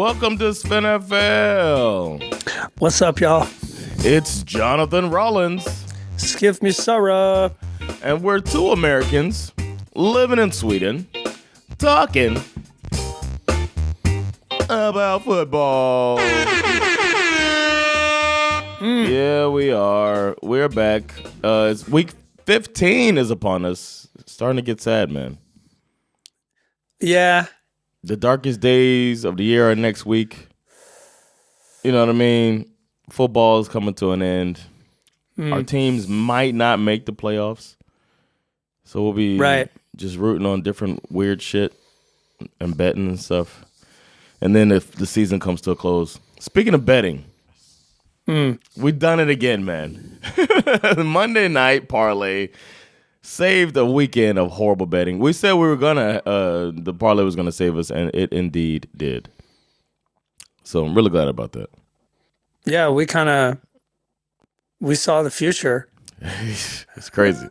Welcome to SveNFL. What's up, y'all? It's Jonathan Rollins. Schif me Sarah. And we're two Americans living in Sweden talking about football. Yeah, we are. We're back. It's week 15 is upon us. It's starting to get sad, man. Yeah. The darkest days of the year are next week. You know what I mean? Football is coming to an end. Our teams might not make the playoffs. So we'll be just rooting on different weird shit and betting and stuff. And then if the season comes to a close. Speaking of betting, we've done it again, man. Monday night parlay saved a weekend of horrible betting. We said we were the parlay was gonna save us, and it indeed did. So I'm really glad about that. Yeah, we saw the future. It's crazy.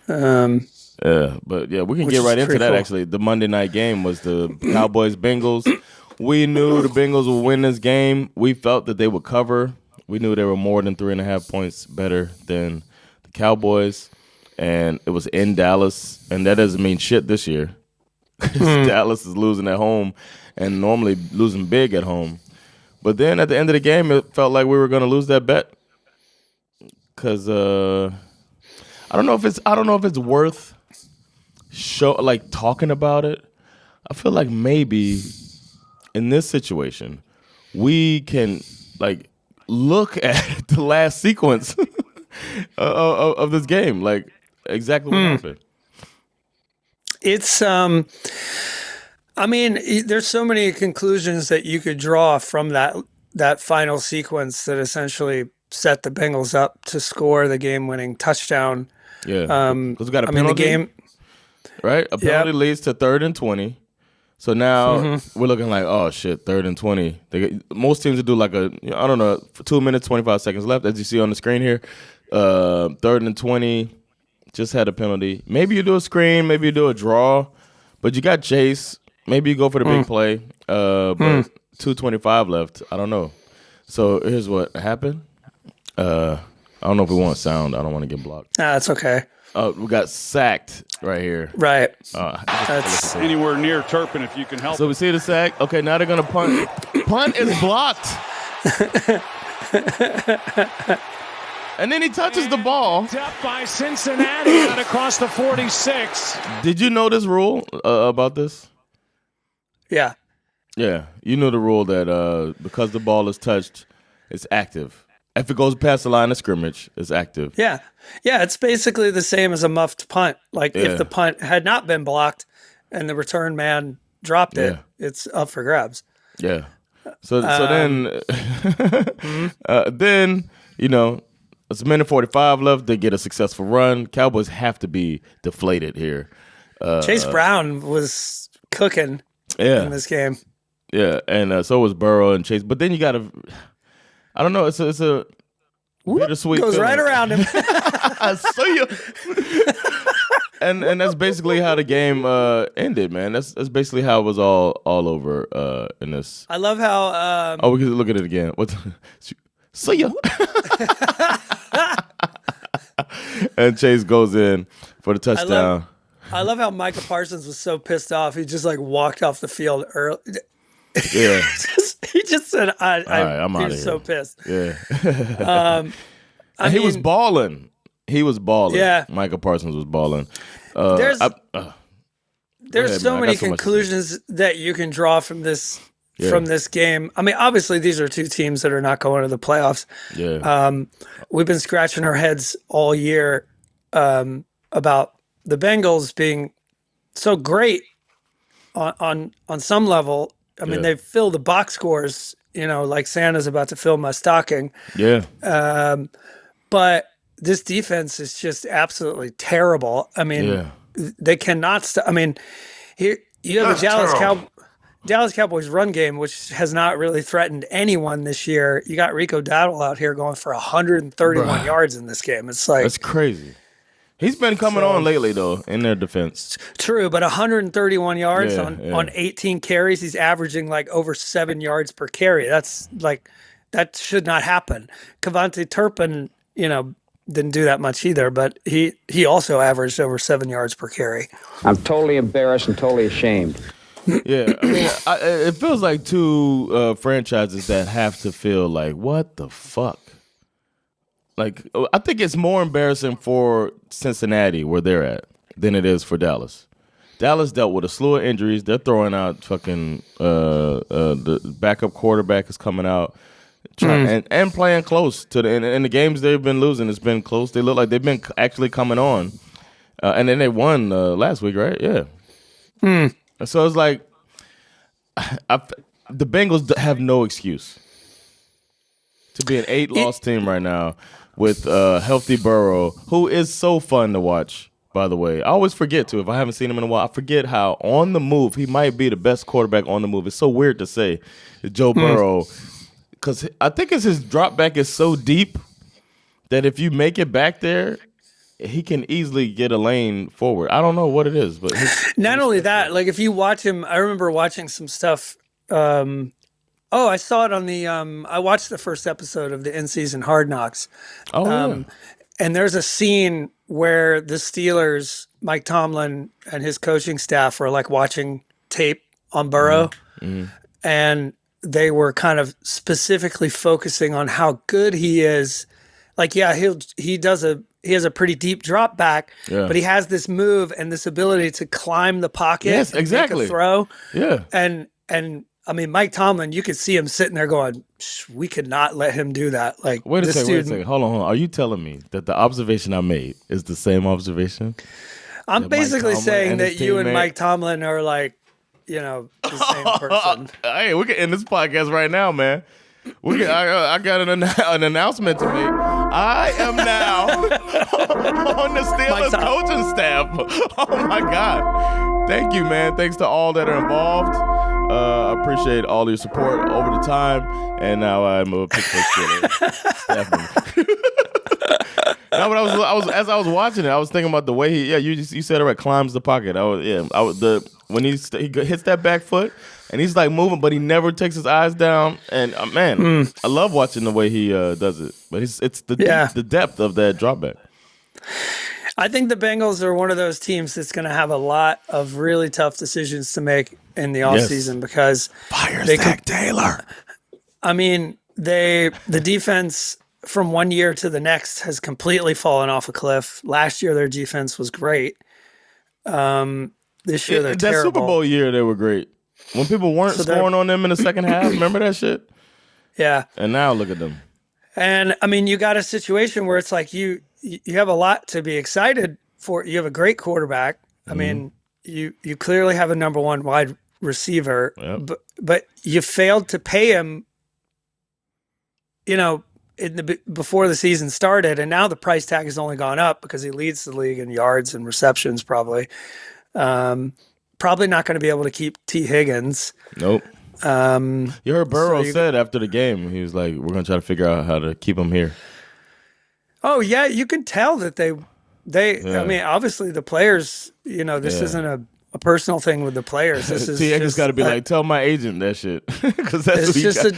But yeah, we can Which get right is into that. cool. Actually, the Monday night game was the Cowboys-Bengals. We knew the Bengals would win this game. We felt that they would cover. We knew they were more than 3.5 points better than the Cowboys. And it was in Dallas, and that doesn't mean shit this year. Dallas is losing at home and normally losing big at home. But then at the end of the game, it felt like we were going to lose that bet because I don't know if it's worth talking about it. I feel like maybe in this situation we can look at the last sequence of this game, exactly what happened. It's there's so many conclusions that you could draw from that final sequence that essentially set the Bengals up to score the game-winning touchdown. Yeah, because we got a penalty. The game, right? A penalty leads to 3rd and 20. So now we're looking like, oh shit, 3rd and 20. Most teams would do for 2 minutes, 25 seconds left, as you see on the screen here. 3rd and 20, just had a penalty. Maybe you do a screen, maybe you do a draw, but you got Chase. Maybe you go for the big play, but 2:25 left. I don't know. So here's what happened. I don't know if we want sound. I don't want to get blocked. That's okay. We got sacked right here. Right. That's anywhere near Turpin if you can help. So we see the sack. Okay, now they're going to punt. Punt is blocked. And then he touches the ball. Up by Cincinnati out across the 46. Did you know this rule about this? Yeah. Yeah. You know the rule that because the ball is touched, it's active. If it goes past the line of scrimmage, it's active. Yeah. Yeah, it's basically the same as a muffed punt. If the punt had not been blocked and the return man dropped it, it's up for grabs. Yeah. So then it's a minute 45 left. They get a successful run. Cowboys have to be deflated here. Chase Brown was cooking in this game. Yeah, and so was Burrow and Chase. But then you got to, I don't know, it's a bittersweet goes feeling. right around him. I see you. and that's basically how the game ended, man. That's basically how it was all over in this. I love how. We can look at it again. What? See ya. And Chase goes in for the touchdown. I love how Micah Parsons was so pissed off. He just walked off the field early. Yeah. He just said, I'm out of here. So pissed. Yeah. He was balling. He was balling. Yeah. Micah Parsons was balling. There's so many so conclusions that you can draw from this game. I mean, obviously, these are two teams that are not going to the playoffs. Yeah. We've been scratching our heads all year about the Bengals being so great on some level. I mean, they fill the box scores, like Santa's about to fill my stocking. Yeah. But this defense is just absolutely terrible. I mean, they cannot I mean, here you have the Dallas Cowboys run game, which has not really threatened anyone this year. You got Rico Dowdle out here going for 131 yards in this game. It's like that's crazy. He's been coming on lately, though, in their defense. True, but 131 yards on 18 carries. He's averaging like over 7 yards per carry. That's like, that should not happen. Kevontae Turpin, didn't do that much either, but he also averaged over 7 yards per carry. I'm totally embarrassed and totally ashamed. Yeah, I mean, it feels like two franchises that have to feel like, what the fuck? Like, I think it's more embarrassing for Cincinnati where they're at than it is for Dallas. Dallas dealt with a slew of injuries. They're throwing out fucking the backup quarterback is coming out and playing close to in the games they've been losing. It's been close. They look like they've been actually coming on, and then they won last week, right? Yeah. So it's like the Bengals have no excuse to be an 8-loss team right now with healthy Burrow, who is so fun to watch, by the way. I always forget, too, if I haven't seen him in a while, I forget how on the move, he might be the best quarterback on the move. It's so weird to say Joe Burrow, because I think his drop back is so deep that if you make it back there, he can easily get a lane forward. I don't know what it is, but not only that, like if you watch him, I remember watching some stuff. I saw it on the. I watched the first episode of the in-season Hard Knocks. And there's a scene where the Steelers, Mike Tomlin and his coaching staff were like watching tape on Burrow, and they were kind of specifically focusing on how good he is. Like, yeah, he has a pretty deep drop back, but he has this move and this ability to climb the pocket. Yes, and exactly. make a throw. Yeah. And I mean, Mike Tomlin, you could see him sitting there going, we could not let him do that. Like, wait a second. Hold on. Are you telling me that the observation I made is the same observation? I'm basically saying that you and Mike Tomlin are like, the same person. Hey, we can end this podcast right now, man. I got an announcement to make. I am now on the Steelers coaching staff. Oh my God! Thank you, man. Thanks to all that are involved. I appreciate all your support over the time, and now I'm a Pittsburgh Steelers staff member. No, but I was as I was watching it, I was thinking about the way you said it right, climbs the pocket. When he hits that back foot. And he's like moving, but he never takes his eyes down. And I love watching the way he does it. But it's the depth of that dropback. I think the Bengals are one of those teams that's going to have a lot of really tough decisions to make in the offseason because fire Zach Taylor. I mean, the defense from one year to the next has completely fallen off a cliff. Last year, their defense was great. This year, they're terrible. That Super Bowl year, they were great. When people weren't scoring on them in the second half, remember that shit? Yeah. And now look at them. And I mean, you got a situation where it's like you have a lot to be excited for. You have a great quarterback. I mean, you clearly have a number one wide receiver, but you failed to pay him, before the season started. And now the price tag has only gone up because he leads the league in yards and receptions probably. Probably not going to be able to keep T. Higgins. Nope. You heard Burrow said after the game, he was like, we're going to try to figure out how to keep him here. Oh, yeah. You can tell that I mean, obviously the players, this isn't a personal thing with the players. This is T. Higgins got to be like, tell my agent that shit. Because that's what you got.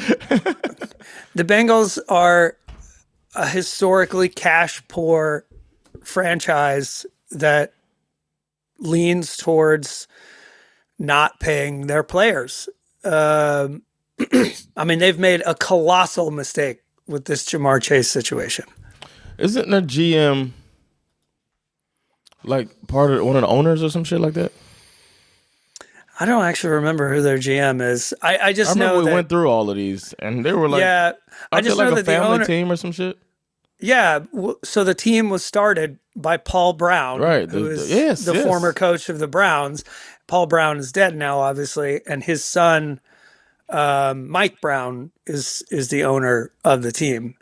The Bengals are a historically cash poor franchise that leans towards not paying their players. I mean, they've made a colossal mistake with this Jamar Chase situation. Isn't the GM like part of one of the owners or some shit like that? I don't actually remember who their GM is. I just know we went through all of these, and they were like, I just know like that a family the owner, team or some shit. Yeah, so the team was started by Paul Brown, right? Who is the former coach of the Browns. Paul Brown is dead now, obviously, and his son, Mike Brown, is the owner of the team.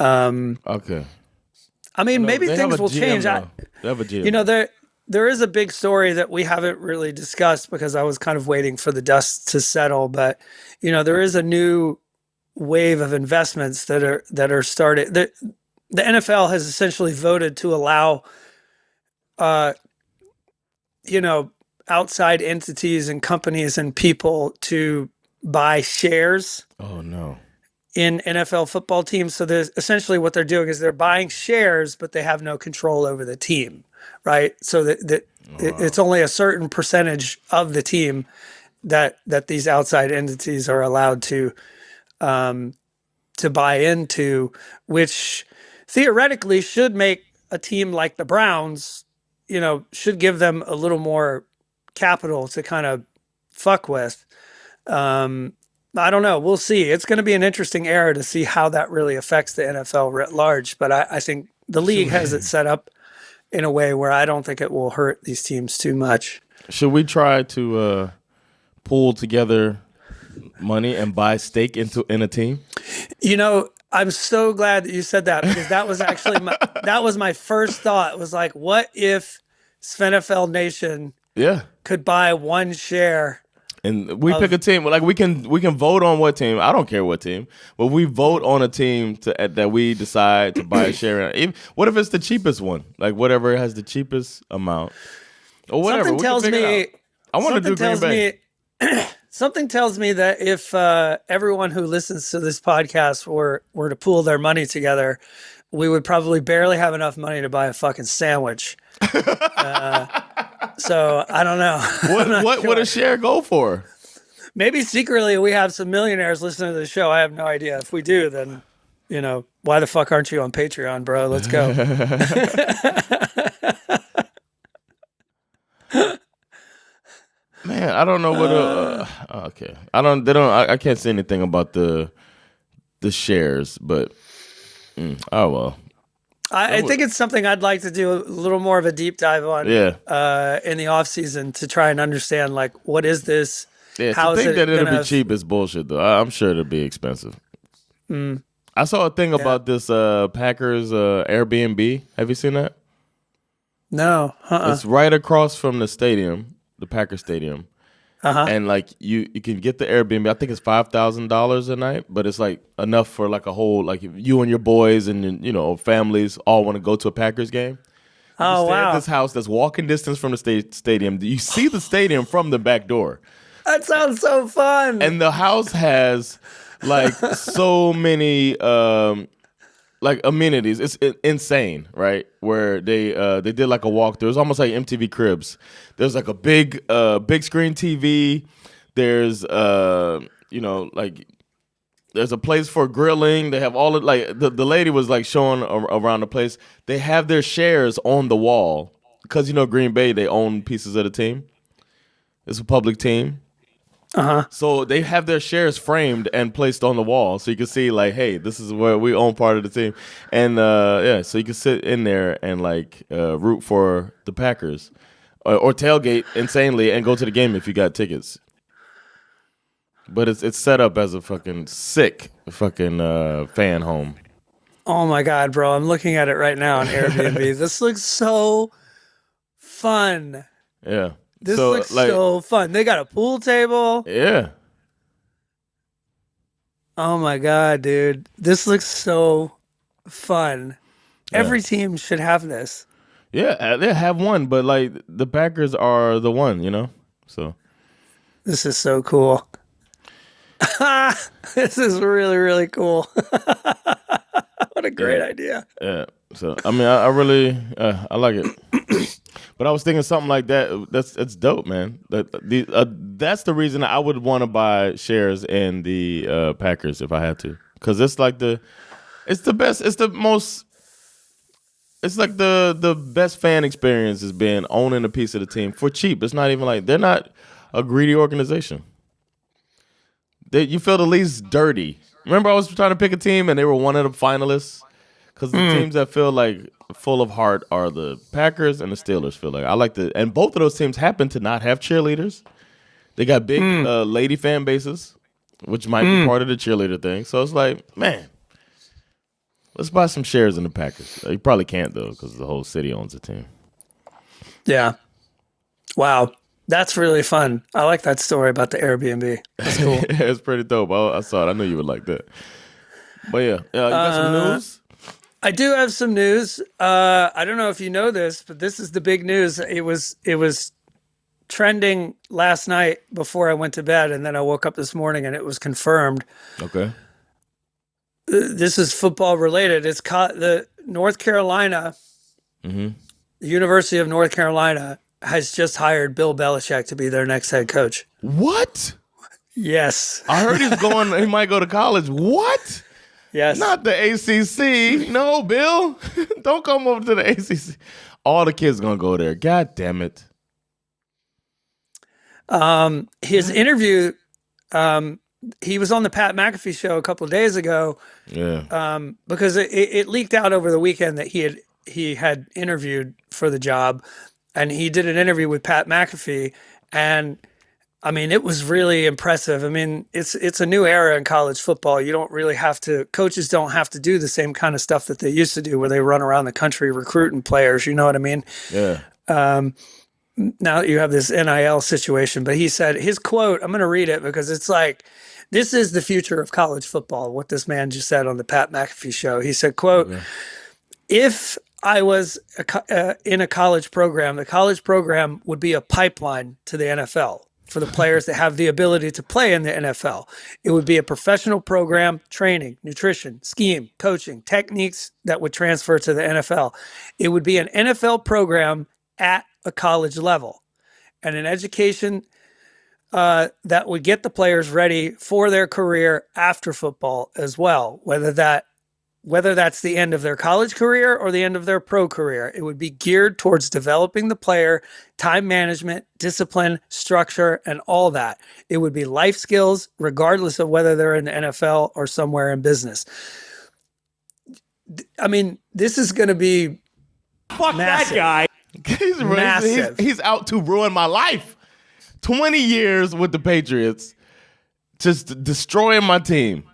Okay. I mean, maybe things will change. They have a GM. There is a big story that we haven't really discussed because I was kind of waiting for the dust to settle. But there is a new wave of investments that are started. The NFL has essentially voted to allow outside entities and companies and people to buy shares. Oh no. In NFL football teams. So there's essentially what they're doing is they're buying shares, but they have no control over the team, right? So that it's only a certain percentage of the team that these outside entities are allowed to buy into, which theoretically should make a team like the Browns, should give them a little more capital to kind of fuck with. I don't know. We'll see. It's going to be an interesting era to see how that really affects the NFL writ large. But I think the league has it set up in a way where I don't think it will hurt these teams too much. Should we try to pool together money and buy stake in a team? I'm so glad that you said that, because that was actually my first thought. Was like, what if SveNFL Nation could buy one share? And we pick a team. Like we can vote on what team. I don't care what team, but we vote on a team that we decide to buy a share in. What if it's the cheapest one? Like whatever has the cheapest amount, or whatever. Something tells me. I want to do Green Bay. Something tells me that if everyone who listens to this podcast were to pool their money together, we would probably barely have enough money to buy a fucking sandwich. So I don't know. What would a share go for? Maybe secretly we have some millionaires listening to the show. I have no idea. If we do, then why the fuck aren't you on Patreon, bro? Let's go. Man, I don't know what. Okay, I can't say anything about the shares, but oh well. I think it's something I'd like to do a little more of a deep dive on. In the off season to try and understand, like, what is this? Yeah, to think that it'll be cheap is bullshit, though. I'm sure it'll be expensive. I saw a thing about this Packers Airbnb. Have you seen that? No. It's right across from the stadium, the Packers stadium. And like you can get the Airbnb. I think it's $5,000 a night, but it's like enough for like a whole, like if you and your boys and families all want to go to a Packers game. Oh, wow! At this house that's walking distance from the stadium. You see the stadium from the back door. That sounds so fun. And the house has like so many like amenities. It's insane, right? Where they did like a walkthrough. It's almost like MTV Cribs. There's like a big screen TV. There's like there's a place for grilling. They have all of like the lady was like showing around the place. They have their shares on the wall because Green Bay, they own pieces of the team. It's a public team. So they have their shares framed and placed on the wall, so you can see like, hey, this is where we own part of the team, and so you can sit in there and like root for the Packers, or tailgate insanely and go to the game if you got tickets. But it's set up as a fucking sick fan home. Oh my god, bro! I'm looking at it right now on Airbnb. This looks so fun. Yeah. This looks so fun. They got a pool table. Yeah. Oh my god, dude. This looks so fun. Yeah. Every team should have this. Yeah, they have one, but like the Packers are the one, So this is so cool. This is really, really cool. What a great idea. Yeah. So I mean, I really I like it. But I was thinking something like that. That's dope, man. That's the reason I would want to buy shares in the Packers if I had to, because it's like it's the best. It's the most. It's like the best fan experience has been owning a piece of the team for cheap. It's not even like they're not a greedy organization. You feel the least dirty. Remember, I was trying to pick a team and they were one of the finalists. Because the teams that feel like full of heart are the Packers and the Steelers. Feel like I like and both of those teams happen to not have cheerleaders. They got big lady fan bases, which might be part of the cheerleader thing. So it's like, man, let's buy some shares in the Packers. You probably can't though, because the whole city owns the team. Yeah. Wow, that's really fun. I like that story about the Airbnb. That's cool. It's pretty dope. I saw it. I knew you would like that. But yeah, you got some news. I do have some news. I don't know if you know this, but this is the big news. It was trending last night before I went to bed, and then I woke up this morning and it was confirmed. Okay. This is football related. It's the North Carolina, the University of North Carolina has just hired Bill Belichick to be their next head coach. What? Yes. I heard he might go to college. What? Yes. Not the ACC. No, Bill. Don't come over to the ACC. All the kids going to go there. God damn it. His interview, he was on the Pat McAfee show a couple of days ago. Yeah. Because it leaked out over the weekend that he had interviewed for the job, and he did an interview with Pat McAfee, and I mean, it was really impressive. I mean, it's a new era in college football. Coaches don't have to do the same kind of stuff that they used to do where they run around the country recruiting players, you know what I mean? Yeah. Now that you have this NIL situation, but he said, his quote, I'm going to read it because it's like, this is the future of college football, what this man just said on the Pat McAfee show. He said, quote, if I was in a college program, the college program would be a pipeline to the NFL for the players that have the ability to play in the NFL. It would be a professional program, training, nutrition, scheme, coaching, techniques that would transfer to the NFL. It would be an NFL program at a college level and an education that would get the players ready for their career after football as well, whether that's the end of their college career or the end of their pro career. It would be geared towards developing the player, time management, discipline, structure, and all that. It would be life skills, regardless of whether they're in the NFL or somewhere in business. I mean, this is going to be Fuck massive. that guy. Massive. He's out to ruin my life. 20 years with the Patriots, just destroying my team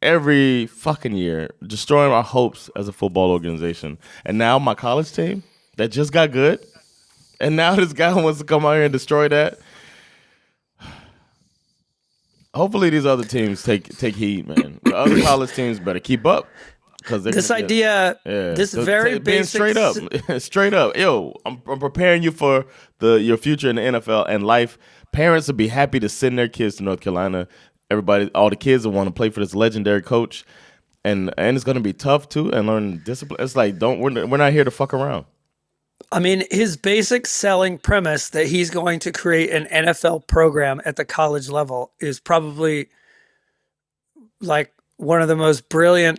every fucking year, destroying our hopes as a football organization. And now my college team that just got good, and now this guy wants to come out here and destroy that. Hopefully these other teams take heed, man. The other college teams better keep up. This idea, this very basic, straight up. Yo, I'm preparing you for your future in the NFL and life. Parents will be happy to send their kids to North Carolina. All the kids will want to play for this legendary coach, and it's going to be tough too. And learn discipline. It's like we're not here to fuck around. I mean, his basic selling premise that he's going to create an NFL program at the college level is probably like one of the most brilliant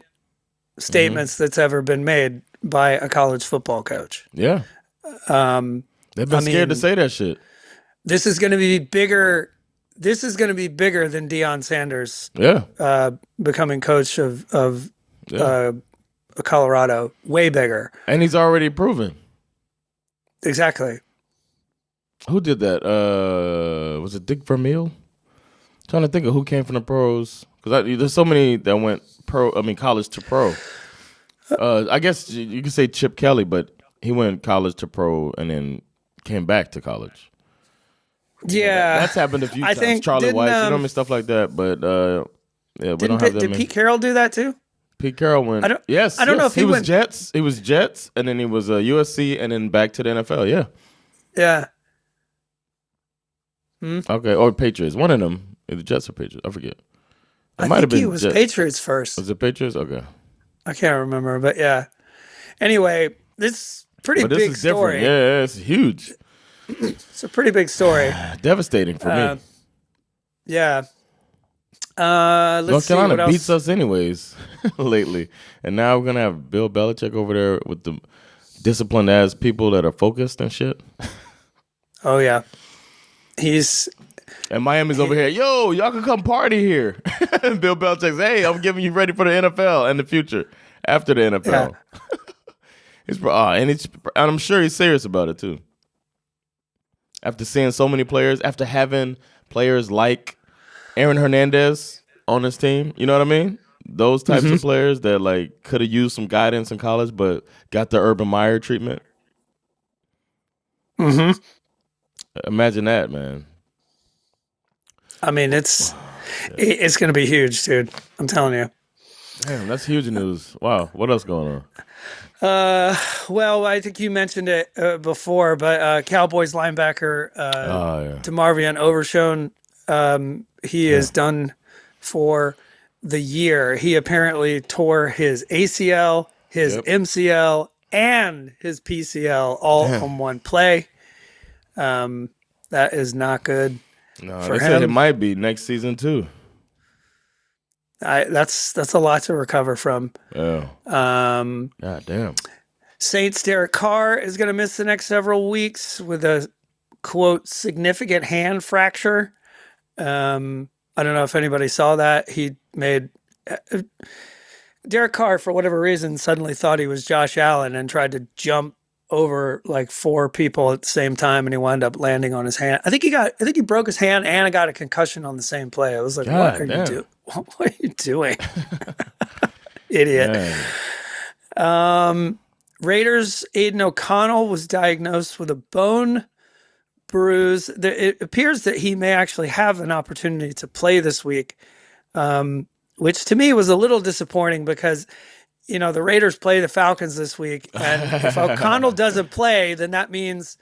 statements that's ever been made by a college football coach. Yeah. They've been scared to say that shit. This is going to be bigger. This is going to be bigger than Deion Sanders. Becoming coach of Colorado. Way bigger. And he's already proven. Exactly. Who did that? Was it Dick Vermeil? Trying to think of who came from the pros, because there's so many that went college to pro. I guess you could say Chip Kelly, but he went college to pro and then came back to college. Yeah, that's happened a few times. Think, Charlie Weiss, you know what I mean, stuff like that. But we don't have that. Did Pete Carroll do that too? Pete Carroll went. I don't know if he was Jets. He was Jets, and then he was USC, and then back to the NFL. Yeah. Yeah. Okay, or Patriots. One of them, the Jets or Patriots. I forget. I think he was Patriots first. Was it Patriots? Okay. I can't remember, but yeah. Anyway, this pretty big story. Yeah, it's huge. It's a pretty big story. Devastating for me. Yeah. North Carolina beats us anyways lately, and now we're gonna have Bill Belichick over there with the disciplined ass people that are focused and shit. Oh yeah, and Miami's over here. Yo, y'all can come party here. And Bill Belichick's, hey, I'm getting you ready for the NFL and the future after the NFL. Yeah. And I'm sure he's serious about it too. After seeing so many players, after having players like Aaron Hernandez on his team, you know what I mean? Those types of players that like could have used some guidance in college, but got the Urban Meyer treatment. Imagine that, man. I mean, it's going to be huge, dude. I'm telling you. Damn, that's huge news. Wow, what else going on? Well, I think you mentioned it before, but Cowboys linebacker DeMarvion Overshown, he is done for the year. He apparently tore his ACL, his MCL, and his PCL all on one play. That is not good. No, for they him. said it might be next season too. That's a lot to recover from. Yeah. God damn. Saints Derek Carr is going to miss the next several weeks with a quote significant hand fracture. I don't know if anybody saw that. He made Derek Carr, for whatever reason, suddenly thought he was Josh Allen and tried to jump over like 4 people at the same time, and he wound up landing on his hand. I think he broke his hand and got a concussion on the same play. I was like, what are you doing? Idiot. Raiders Aiden O'Connell was diagnosed with a bone bruise. It appears that he may actually have an opportunity to play this week, which to me was a little disappointing because, you know, the Raiders play the Falcons this week. And if O'Connell doesn't play, then that means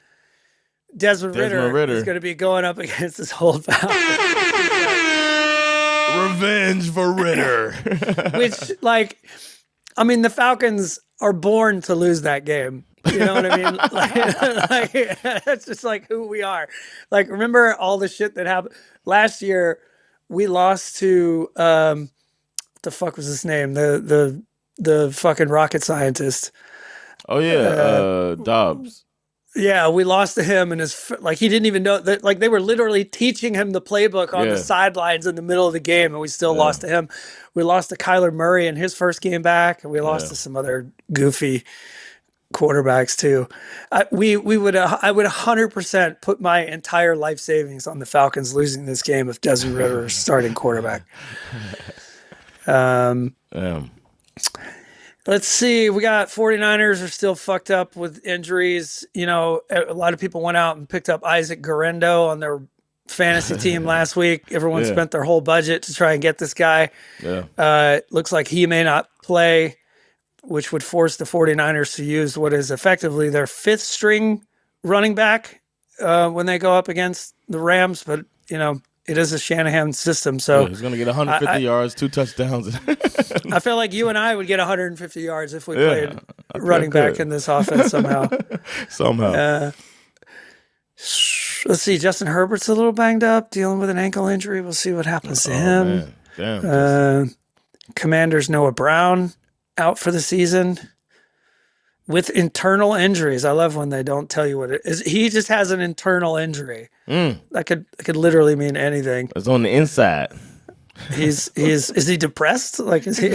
Desmond Ritter is going to be going up against this whole Falcons. Revenge for Ritter. Which, like, I mean, the Falcons are born to lose that game. You know what I mean? like, that's just like who we are. Like, remember all the shit that happened last year? We lost to what the fuck was his name? The fucking rocket scientist. Oh yeah, Dobbs. Yeah, we lost to him, and he didn't even know that. Like, they were literally teaching him the playbook on the sidelines in the middle of the game, and we still lost to him. We lost to Kyler Murray in his first game back, and we lost to some other goofy quarterbacks too. I would 100% put my entire life savings on the Falcons losing this game if Desmond Ritter is starting quarterback. Let's see. We got 49ers are still fucked up with injuries. You know, a lot of people went out and picked up Isaac Guerrero on their fantasy team last week. Everyone spent their whole budget to try and get this guy. Looks like he may not play, which would force the 49ers to use what is effectively their 5th string running back when they go up against the Rams. But, you know, it is a Shanahan system. So he's going to get 150 yards, 2 touchdowns. I feel like you and I would get 150 yards if we played running back in this offense somehow. Let's see. Justin Herbert's a little banged up, dealing with an ankle injury. We'll see what happens to him. Man. Damn. Commanders Noah Brown out for the season with internal injuries. I love when they don't tell you what it is. He just has an internal injury. That could literally mean anything. It's on the inside. Is he depressed? Like, is he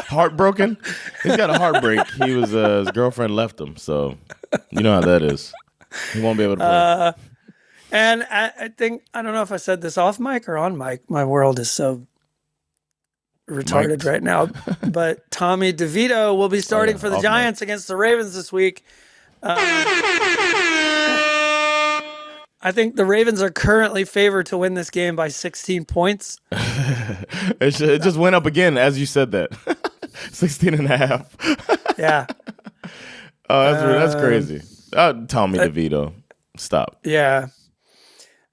heartbroken? He's got a heartbreak. He was his girlfriend left him, so you know how that is. He won't be able to play. And I think, I don't know if I said this off mic or on mic. My world is so retarded right now. But Tommy DeVito will be starting for the Giants against the Ravens this week. I think the Ravens are currently favored to win this game by 16 points. It just went up again as you said that. 16 and a half. Yeah. Oh, that's crazy. Tommy DeVito. Stop. Yeah.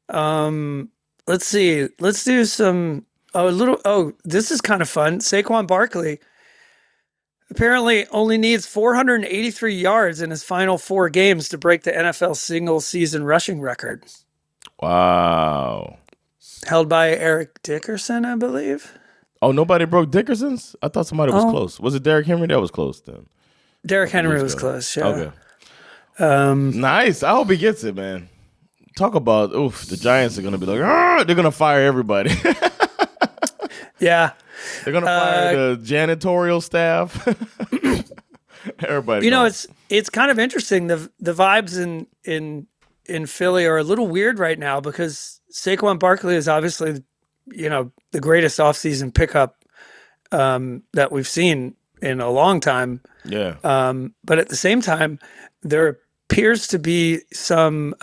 Let's see. Let's do some this is kind of fun. Saquon Barkley apparently only needs 483 yards in his final 4 games to break the NFL single season rushing record. Wow. Held by Eric Dickerson, I believe. Oh, nobody broke Dickerson's? I thought somebody was close. Was it Derrick Henry? That was close then. Derrick Henry was close, yeah. Okay. Nice. I hope he gets it, man. Talk about, the Giants are going to be like, they're going to fire everybody. Yeah. They're going to fire the janitorial staff. Everybody. You know, it's kind of interesting. The vibes in Philly are a little weird right now because Saquon Barkley is obviously, you know, the greatest offseason pickup that we've seen in a long time. Yeah. But at the same time, there appears to be some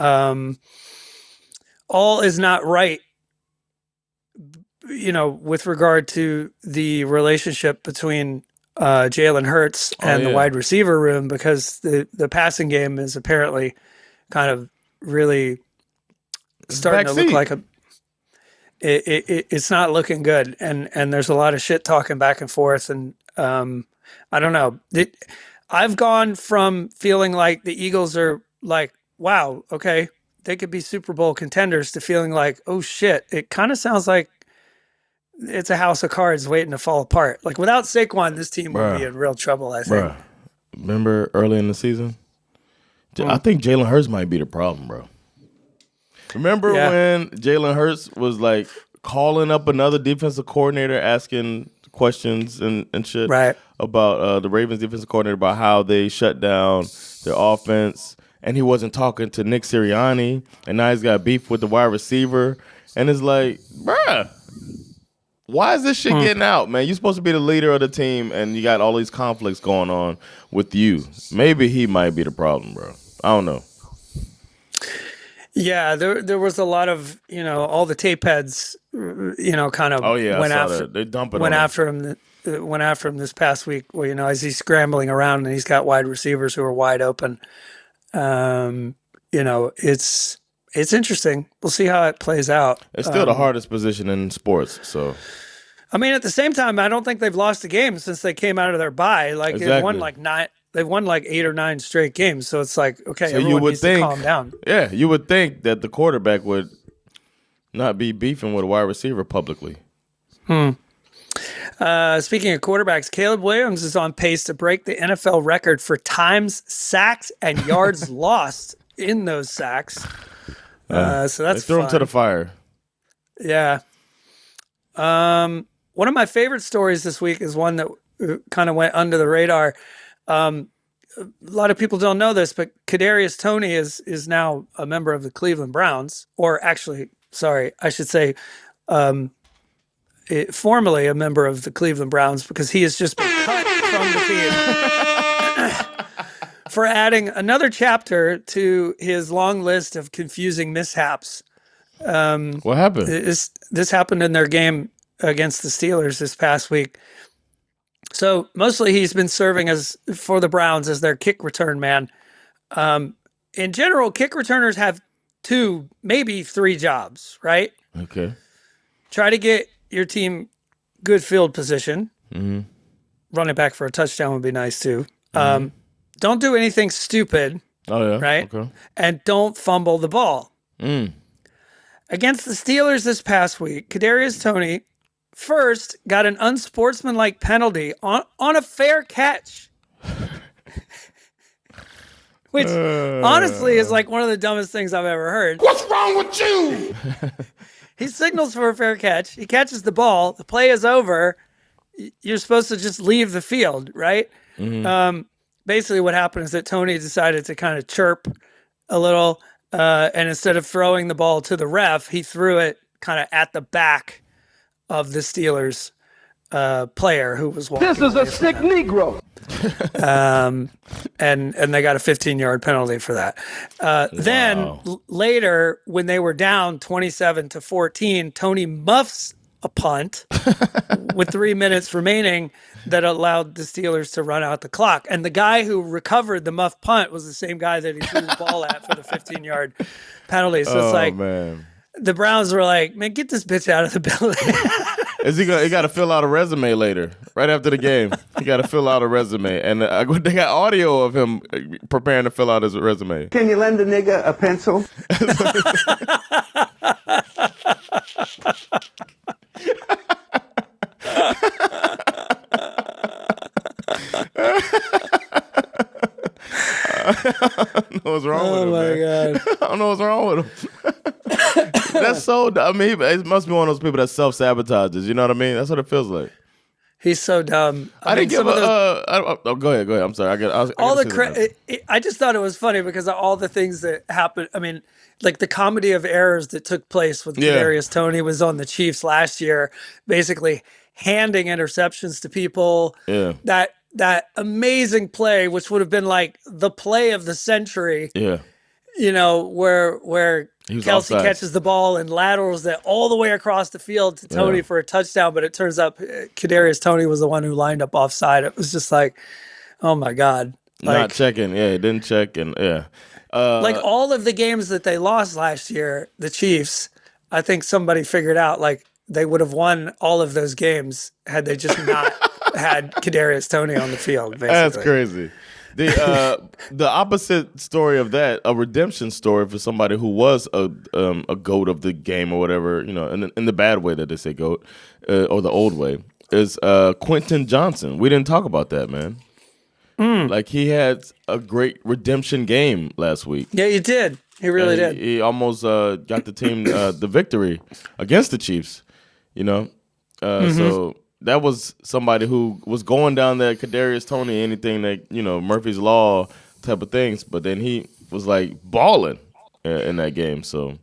all is not right with regard to the relationship between Jalen Hurts and the wide receiver room, because the passing game is apparently kind of really starting to look like it's not looking good, and there's a lot of shit talking back and forth, and I don't know. I've gone from feeling like the Eagles are like, wow, okay, they could be Super Bowl contenders, to feeling like, oh shit, it kind of sounds like it's a house of cards waiting to fall apart. Like, without Saquon, this team would be in real trouble, I think. Remember early in the season? I think Jalen Hurts might be the problem, bro. Remember when Jalen Hurts was like calling up another defensive coordinator, asking questions and shit about the Ravens defensive coordinator, about how they shut down their offense, and he wasn't talking to Nick Sirianni, and now he's got beef with the wide receiver, and it's like, bruh, why is this shit getting out, man? You're supposed to be the leader of the team, and you got all these conflicts going on with you. Maybe he might be the problem, bro. I don't know. Yeah, there was a lot of, all the tape heads, kind of went after him this past week. Well, as he's scrambling around and he's got wide receivers who are wide open. It's interesting. We'll see how it plays out. It's still the hardest position in sports. So, I mean, at the same time, I don't think they've lost a game since they came out of their bye. Like they've won like 8 or 9 straight games. So it's like, okay, so everyone needs to calm down. Yeah, you would think that the quarterback would not be beefing with a wide receiver publicly. Speaking of quarterbacks, Caleb Williams is on pace to break the NFL record for times, sacks, and yards lost in those sacks. So that's they threw him to the fire. Yeah. One of my favorite stories this week is one that kind of went under the radar. A lot of people don't know this, but Kadarius Toney is now a member of the Cleveland Browns, or actually, sorry, I should say, formerly a member of the Cleveland Browns, because he has just been cut from the team for adding another chapter to his long list of confusing mishaps. What happened? This happened in their game against the Steelers this past week. So mostly he's been serving for the Browns as their kick return man. In general, kick returners have 2, maybe 3 jobs, right? Okay. Try to get your team good field position. Mm-hmm. Running back for a touchdown would be nice too. Mm-hmm. Don't do anything stupid. Oh yeah. Right. Okay. And don't fumble the ball. Against the Steelers this past week, Kadarius Toney first got an unsportsmanlike penalty on a fair catch. Which honestly is like one of the dumbest things I've ever heard. What's wrong with you? He signals for a fair catch. He catches the ball. The play is over. You're supposed to just leave the field, right? Mm-hmm. Basically what happened is that Toney decided to kind of chirp a little, and instead of throwing the ball to the ref, he threw it kind of at the back of the Steelers player who was walking. This is a sick Negro. And they got a 15-yard penalty for that. Then later, when they were down 27-14, Toney muffs a punt with 3 minutes remaining that allowed the Steelers to run out the clock. And the guy who recovered the muff punt was the same guy that he threw the ball at for the 15-yard penalty. So it's like, man. The Browns were like, man, get this bitch out of the building. He got to fill out a resume later, right after the game. He got to fill out a resume. And they got audio of him preparing to fill out his resume. Can you lend a nigga a pencil? I don't know what's wrong with him. Oh, my God. I don't know what's wrong with him. That's so, I mean, it must be one of those people that self-sabotages. You know what I mean? That's what it feels like. He's so dumb. I didn't give go ahead. I'm sorry. I just thought it was funny because of all the things that happened. I mean, like the comedy of errors that took place with Kadarius Toney was on the Chiefs last year, basically handing interceptions to people. Yeah. That amazing play, which would have been like the play of the century. Yeah. where Kelsey offside. catches the ball and laterals that all the way across the field to Tony for a touchdown, but it turns out Kadarius Toney was the one who lined up offside. It was just like, oh my God. Not checking. Yeah, he didn't check. And like all of the games that they lost last year, the Chiefs, I think somebody figured out like they would have won all of those games had they just not had Kadarius Toney on the field, basically. That's crazy. The opposite story of that, a redemption story for somebody who was a GOAT of the game or whatever, in the bad way that they say GOAT, or the old way, is Quentin Johnson. We didn't talk about that, man. Like, he had a great redemption game last week. Yeah, he did. He really did. He almost got the team the victory against the Chiefs, So that was somebody who was going down there, Kadarius Toney, anything that, Murphy's Law type of things. But then he was like balling in that game. So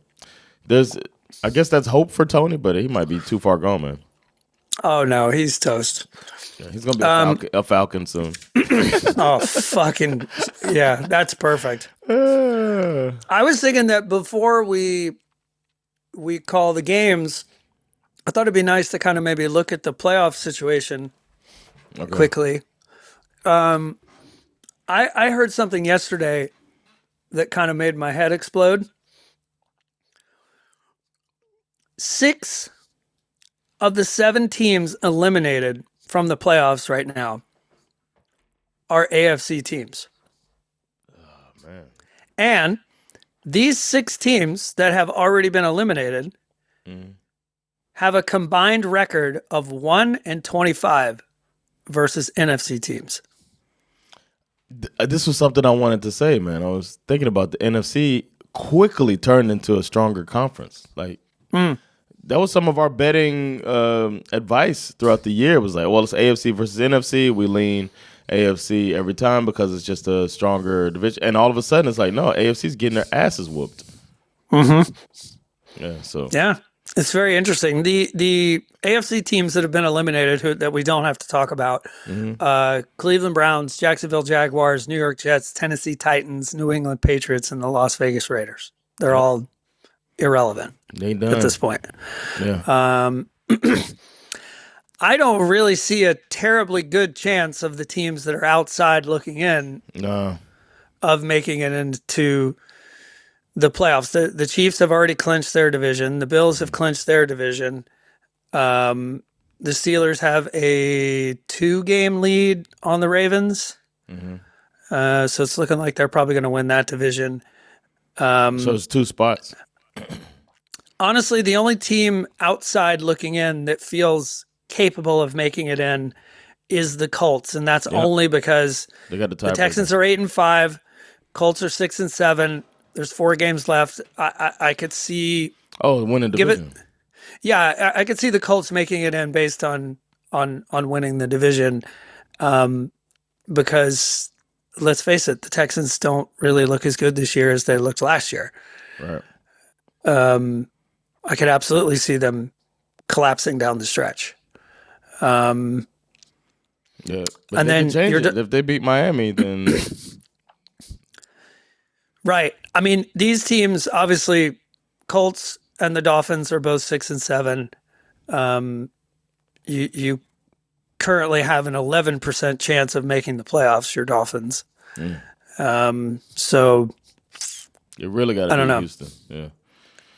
I guess that's hope for Toney, but he might be too far gone, man. Oh, no, he's toast. Yeah, he's going to be a Falcon soon. Oh, fucking, yeah, that's perfect. I was thinking that before we call the games, I thought it'd be nice to kind of maybe look at the playoff situation quickly. I heard something yesterday that kind of made my head explode. 6 of the 7 teams eliminated from the playoffs right now are AFC teams. Oh, man. And these 6 teams that have already been eliminated have a combined record of 1-25 versus NFC teams. This was something I wanted to say, man. I was thinking about the NFC quickly turned into a stronger conference. Like, that was some of our betting advice throughout the year. It was like, well, it's AFC versus NFC. We lean AFC every time because it's just a stronger division. And all of a sudden, it's like, no, AFC's getting their asses whooped. Yeah, so. Yeah, it's very interesting. The AFC teams that have been eliminated that we don't have to talk about, Cleveland Browns, Jacksonville Jaguars, New York Jets, Tennessee Titans, New England Patriots, and the Las Vegas Raiders. They're all irrelevant at this point. Yeah. I don't really see a terribly good chance of the teams that are outside looking in of making it into the playoffs. The Chiefs have already clinched their division. The Bills have clinched their division. The Steelers have a 2-game lead on the Ravens. So it's looking like they're probably going to win that division. So it's 2 spots. Honestly, the only team outside looking in that feels capable of making it in is the Colts, and that's only because they got the Texans are 8-5, Colts are 6-7. There's 4 games left. I could see winning division. I could see the Colts making it in based on winning the division, because let's face it, the Texans don't really look as good this year as they looked last year. Right. I could absolutely see them collapsing down the stretch. Yeah, but and then if they beat Miami, then right. I mean, these teams, obviously, Colts and the Dolphins are both 6-7. You currently have an 11% chance of making the playoffs. Your Dolphins. So you really got to beat Houston. Yeah.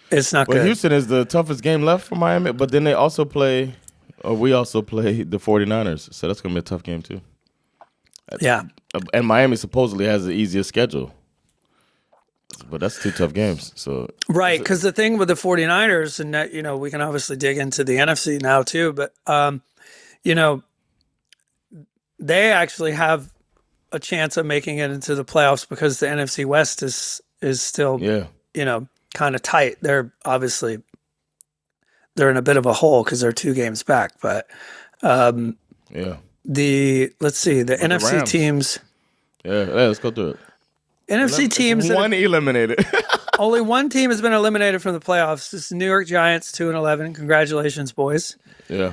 It's not good. Houston is the toughest game left for Miami, but then we also play the 49ers, so that's going to be a tough game too. Yeah. And Miami supposedly has the easiest schedule, but that's 2 tough games. So right, because the thing with the 49ers, and that, we can obviously dig into the NFC now too, but, they actually have a chance of making it into the playoffs because the NFC West is still, kind of tight. They're obviously in a bit of a hole because they're 2 games back. But let's see, the NFC Rams teams. Yeah, let's go through it. NFC teams. One eliminated. Only one team has been eliminated from the playoffs. It's the New York Giants, 2-11. Congratulations, boys. Yeah.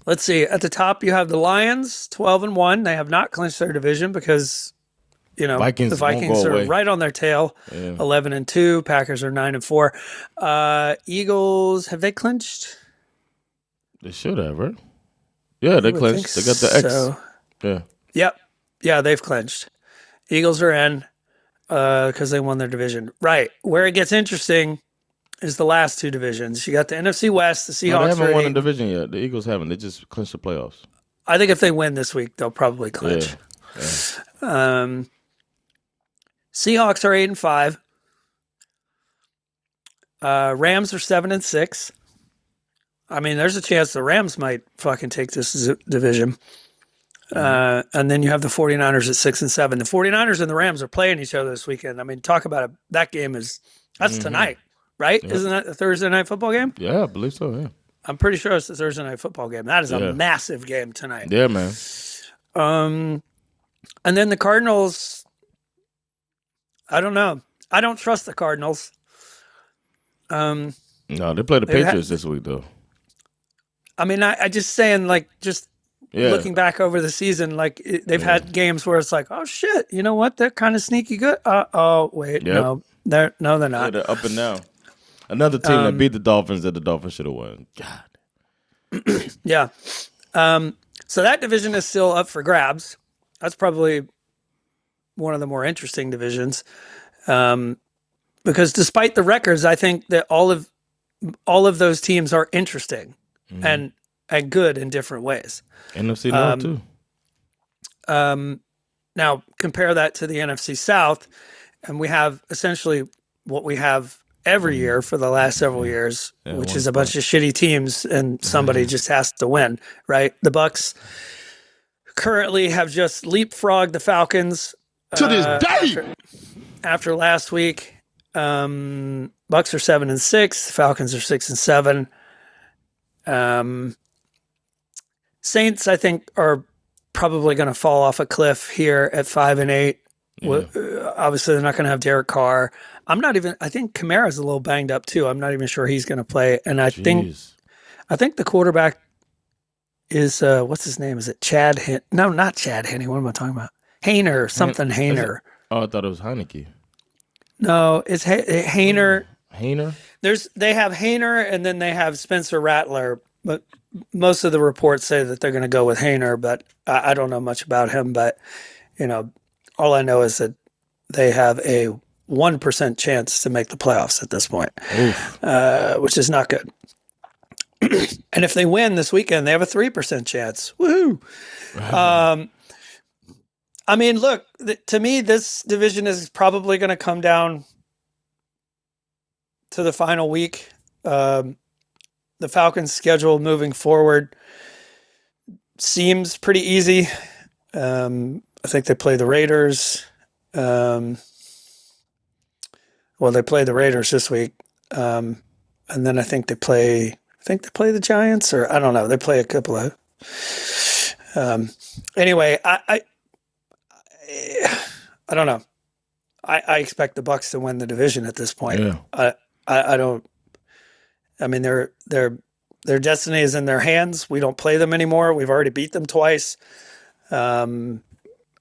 Let's see. At the top, you have the Lions, 12-1. They have not clinched their division because, Vikings the Vikings won't go are away. right on their tail, 11-2. Packers are 9-4. Eagles, have they clinched? They should have, right? Yeah, they clinched. They got the X. So. Yeah. Yep. Yeah, they've clinched. Eagles are in because they won their division. Right. Where it gets interesting is the last two divisions. You got the NFC West, the Seahawks. No, they haven't won a division yet. The Eagles haven't. They just clinched the playoffs. I think if they win this week, they'll probably clinch. Yeah. Seahawks are 8-5. Rams are 7-6. I mean, there's a chance the Rams might fucking take this division. And then you have the 49ers at 6-7. The 49ers and the Rams are playing each other this weekend. I mean, talk about it. That game that's tonight, right? Yep. Isn't that a Thursday night football game? Yeah, I believe so, yeah. I'm pretty sure it's the Thursday night football game. That is a massive game tonight. Yeah, man. And then the Cardinals, I don't know. I don't trust the Cardinals. No, they play the Patriots this week, though. I mean, I just saying, like, looking back over the season, like, they've had games where it's like, oh, shit, you know what? They're kind of sneaky good. Oh, wait, no, they're not. Yeah, they're up and down. Another team that beat the Dolphins that the Dolphins should have won. God. Yeah. So that division is still up for grabs. That's probably one of the more interesting divisions. Because despite the records, I think that all of those teams are interesting and good in different ways. NFC North too. Now compare that to the NFC South, and we have essentially what we have every year for the last several years, which is a bunch of shitty teams, and somebody just has to win, right? The Bucks currently have just leapfrogged the Falcons to this day after last week. Bucks are 7-6. Falcons are 6-7. Saints, I think, are probably going to fall off a cliff here at 5-8. Yeah. Obviously, they're not going to have Derek Carr. I think Kamara's a little banged up too. I'm not even sure he's going to play. And I think the quarterback is, what's his name? Is it Chad? No, not Chad Henne. What am I talking about? Hainer, something Hainer. Oh, I thought it was Heineke. No, it's Hainer. Hainer? They have Hainer, and then they have Spencer Rattler. But most of the reports say that they're going to go with Hainer, but I don't know much about him. But, all I know is that they have a 1% chance to make the playoffs at this point, which is not good. And if they win this weekend, they have a 3% chance. Woohoo! I mean, look, to me, this division is probably going to come down to the final week. The Falcons' schedule moving forward seems pretty easy. I think they play the Raiders. They play the Raiders this week. And then I think they play the Giants, or I don't know. They play a couple of. Anyway, I don't know. I expect the Bucs to win the division at this point. Yeah. I don't. I mean, their destiny is in their hands. We don't play them anymore. We've already beat them twice. And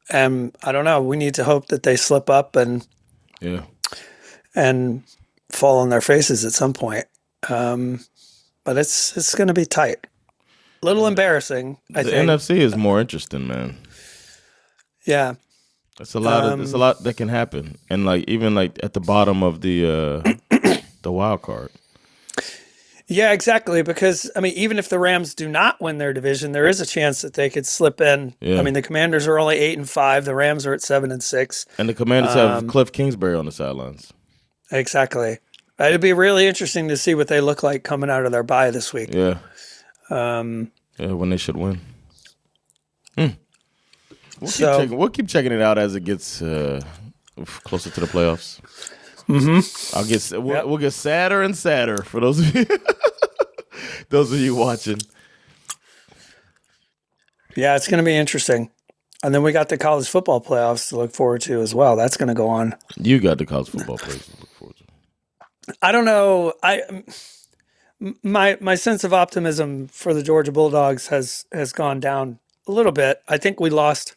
I don't know. We need to hope that they slip up and fall on their faces at some point. But it's going to be tight. A little embarrassing, I think. The NFC is more interesting, man. Yeah. It's a lot that can happen. And even at the bottom of the wild card. Yeah, exactly. Because I mean, even if the Rams do not win their division, there is a chance that they could slip in. Yeah. I mean, the Commanders are only 8-5. The Rams are at 7-6. And the Commanders have Cliff Kingsbury on the sidelines. Exactly. It'd be really interesting to see what they look like coming out of their bye this week. Yeah. When they should win. We'll keep checking it out as it gets closer to the playoffs. Mm-hmm. We'll get sadder and sadder for those of you watching. Yeah, it's going to be interesting. And then we got the college football playoffs to look forward to as well. That's going to go on. You got the college football playoffs to look forward to. I don't know. My sense of optimism for the Georgia Bulldogs has gone down a little bit. I think we lost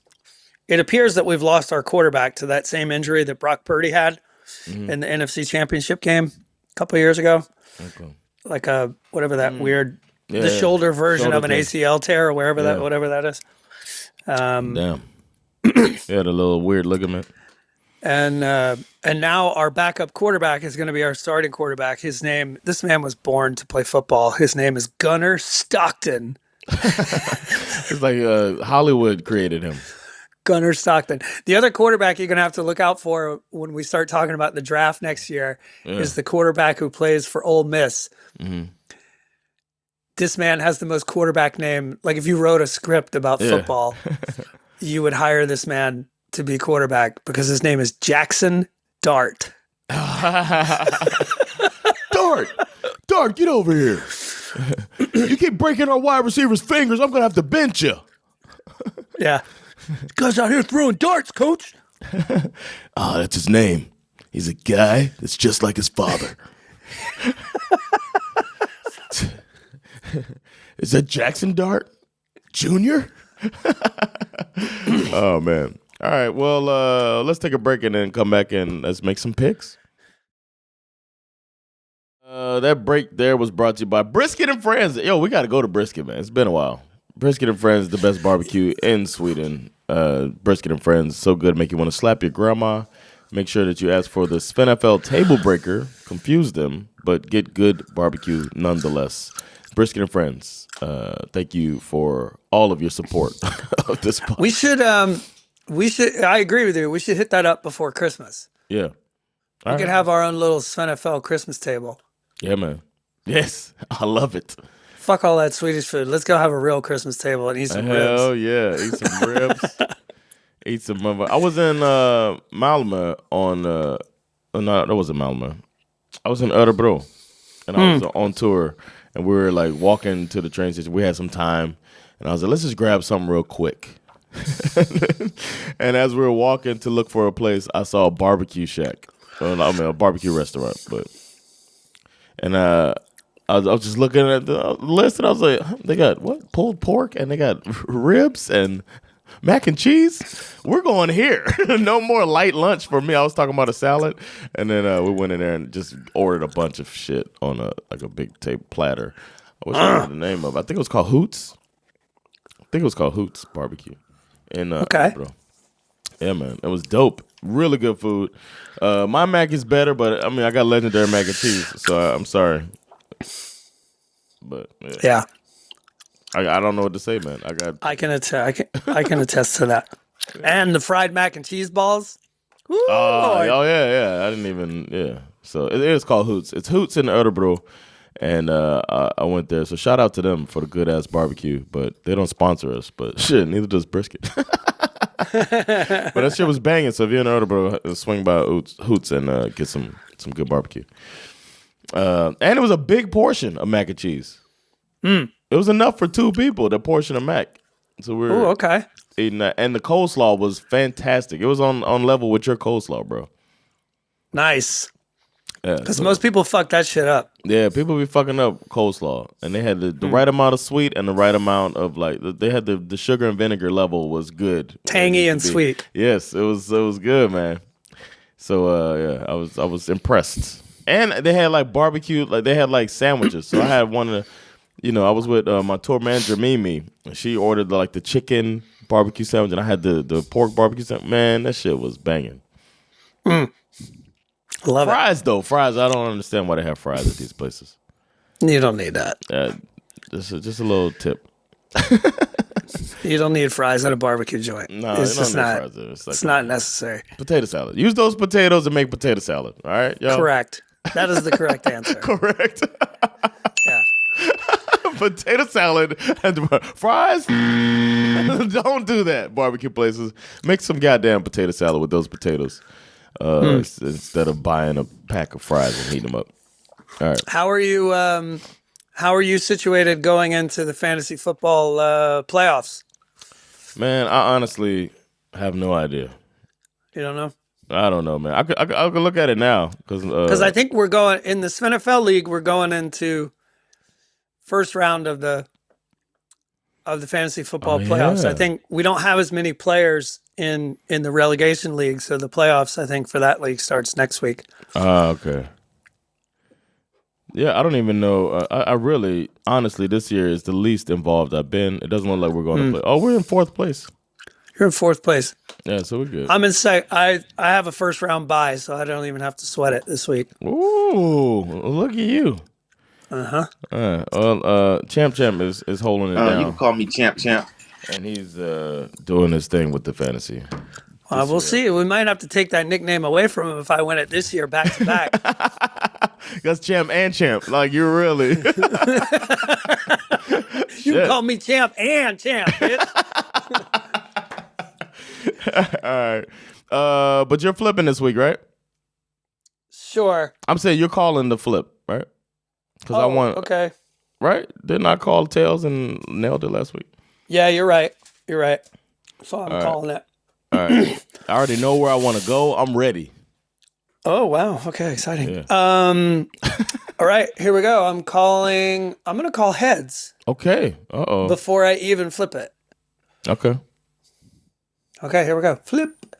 it appears that we've lost our quarterback to that same injury that Brock Purdy had in the NFC Championship game a couple of years ago. Okay. Like a whatever that weird Yeah, the shoulder version shoulder of an thing. ACL tear or whatever that is. Damn. Yeah, the little weird ligament. And now our backup quarterback is going to be our starting quarterback. This man was born to play football. His name is Gunnar Stockton. It's like Hollywood created him. Gunnar Stockton. The other quarterback you're going to have to look out for when we start talking about the draft next year is the quarterback who plays for Ole Miss. Mm-hmm. This man has the most quarterback name. Like if you wrote a script about football, you would hire this man to be quarterback because his name is Jackson Dart. Dart, get over here. You keep breaking our wide receivers' fingers. I'm going to have to bench you. Yeah. This guy's out here throwing darts, coach. That's his name. He's a guy that's just like his father. Is that Jackson Dart Jr.? Oh, man. All right, well, let's take a break and then come back and let's make some picks. That break there was brought to you by Brisket and Friends. Yo, we got to go to Brisket, man. It's been a while. Brisket and Friends, the best barbecue in Sweden. Brisket and Friends, so good, make you want to slap your grandma. Make sure that you ask for the SveNFL table breaker. Confuse them, but get good barbecue nonetheless. Brisket and Friends, thank you for all of your support of this podcast. We should. I agree with you. We should hit that up before Christmas. Yeah. We could have our own little SveNFL Christmas table. Yeah, man. Yes, I love it. Fuck all that Swedish food. Let's go have a real Christmas table and eat some ribs. Hell yeah, eat some ribs. Eat some mother. I was in Malmö on. No, that wasn't Malmö. I was in Örebro, and I was on tour, and we were like walking to the train station. We had some time, and I was like, let's just grab something real quick. And as we were walking to look for a place, I saw a barbecue shack. A barbecue restaurant, and I was just looking at the list, and I was like, they got what? Pulled pork, and they got ribs and mac and cheese. We're going here. No more light lunch for me. I was talking about a salad, and then we went in there and just ordered a bunch of shit on a big table platter. I wish I remember the name of it. I think it was called Hoots. Barbecue. Okay. Bro. Yeah, man. It was dope. Really good food. My mac is better, but I mean, I got legendary mac and cheese, so I'm sorry. But yeah. I don't know what to say, man. I can attest to that. And the fried mac and cheese balls. Oh yeah. I didn't even. Yeah. So it is called Hoots. It's Hoots in Örebro, and I went there. So shout out to them for the good ass barbecue. But they don't sponsor us. But shit, neither does Brisket. But that shit was banging. So if you're in Örebro, swing by Hoots and get some good barbecue. And it was a big portion of mac and cheese. It was enough for two people, the portion of mac. So we were eating that. And the coleslaw was fantastic. It was on level with your coleslaw, bro. Nice. Yeah, because most people fuck that shit up. Yeah, people be fucking up coleslaw. And they had the right amount of sweet and the right amount of they had the sugar and vinegar level was good. Tangy and sweet. Yes, it was good, man. So yeah, I was impressed. And they had like barbecue, like they had like sandwiches. So I had one of the, I was with my tour manager Mimi, and she ordered like the chicken barbecue sandwich, and I had the pork barbecue sandwich. Man, that shit was banging. Love fries, though. Fries, I don't understand why they have fries at these places. You don't need that. Just a little tip. You don't need fries at a barbecue joint. No, it's just not. It's not necessary. Potato salad. Use those potatoes and make potato salad. All right, y'all? Correct. That is the correct answer. Correct. Yeah. Potato salad and fries. Don't do that, barbecue places. Make some goddamn potato salad with those potatoes. Instead of buying a pack of fries and heating them up. All right. How are you situated going into the fantasy football playoffs? Man, I honestly have no idea. You don't know? I don't know, man. I could look at it now because I think we're going in the SveNFL league. We're going into first round of the of the fantasy football playoffs. I think we don't have as many players in the relegation league, so the playoffs, I think, for that league starts next week. Okay. Yeah, I don't even know. I really, honestly, this year is the least involved I've been. It doesn't look like we're going to play. Oh, we're in 4th place. You're in 4th place. Yeah, so we're good. I'm in I have a first round bye, so I don't even have to sweat it this week. Ooh, look at you. Well, Champ is holding it down. You can call me Champ. And he's doing his thing with the fantasy. We'll see. We might have to take that nickname away from him if I win it this year back to back. That's Champ and Champ. Like, you're really. You can call me Champ and Champ, bitch. All right. But you're flipping this week, right? Sure. I'm saying you're calling the flip, right? Because I want. Okay. Right? Didn't I call tails and nailed it last week? Yeah, you're right. So I'm calling it. All right. I already know where I want to go. I'm ready. Oh, wow. Okay, exciting. Yeah. All right, here we go. I'm going to call heads. Okay. Uh-oh. Before I even flip it. Okay. Okay, here we go. Flip.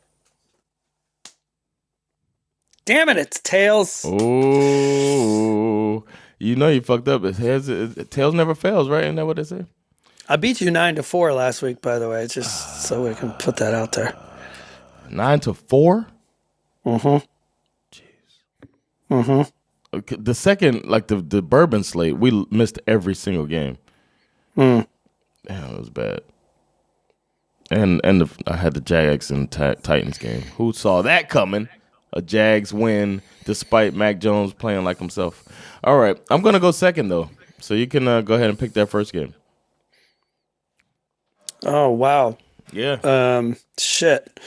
Damn it, it's tails. Oh, you know you fucked up. Tails never fails, right? Isn't that what they say? I beat you 9-4 last week, by the way, just so we can put that out there. 9-4? Mm-hmm. Jeez. Mm-hmm. The second, like the bourbon slate, we missed every single game. Damn, it was bad. And I had the Jags and Titans game. Who saw that coming? A Jags win despite Mac Jones playing like himself. All right, I'm going to go second, though. So you can go ahead and pick that first game. Oh, wow. Yeah. Shit.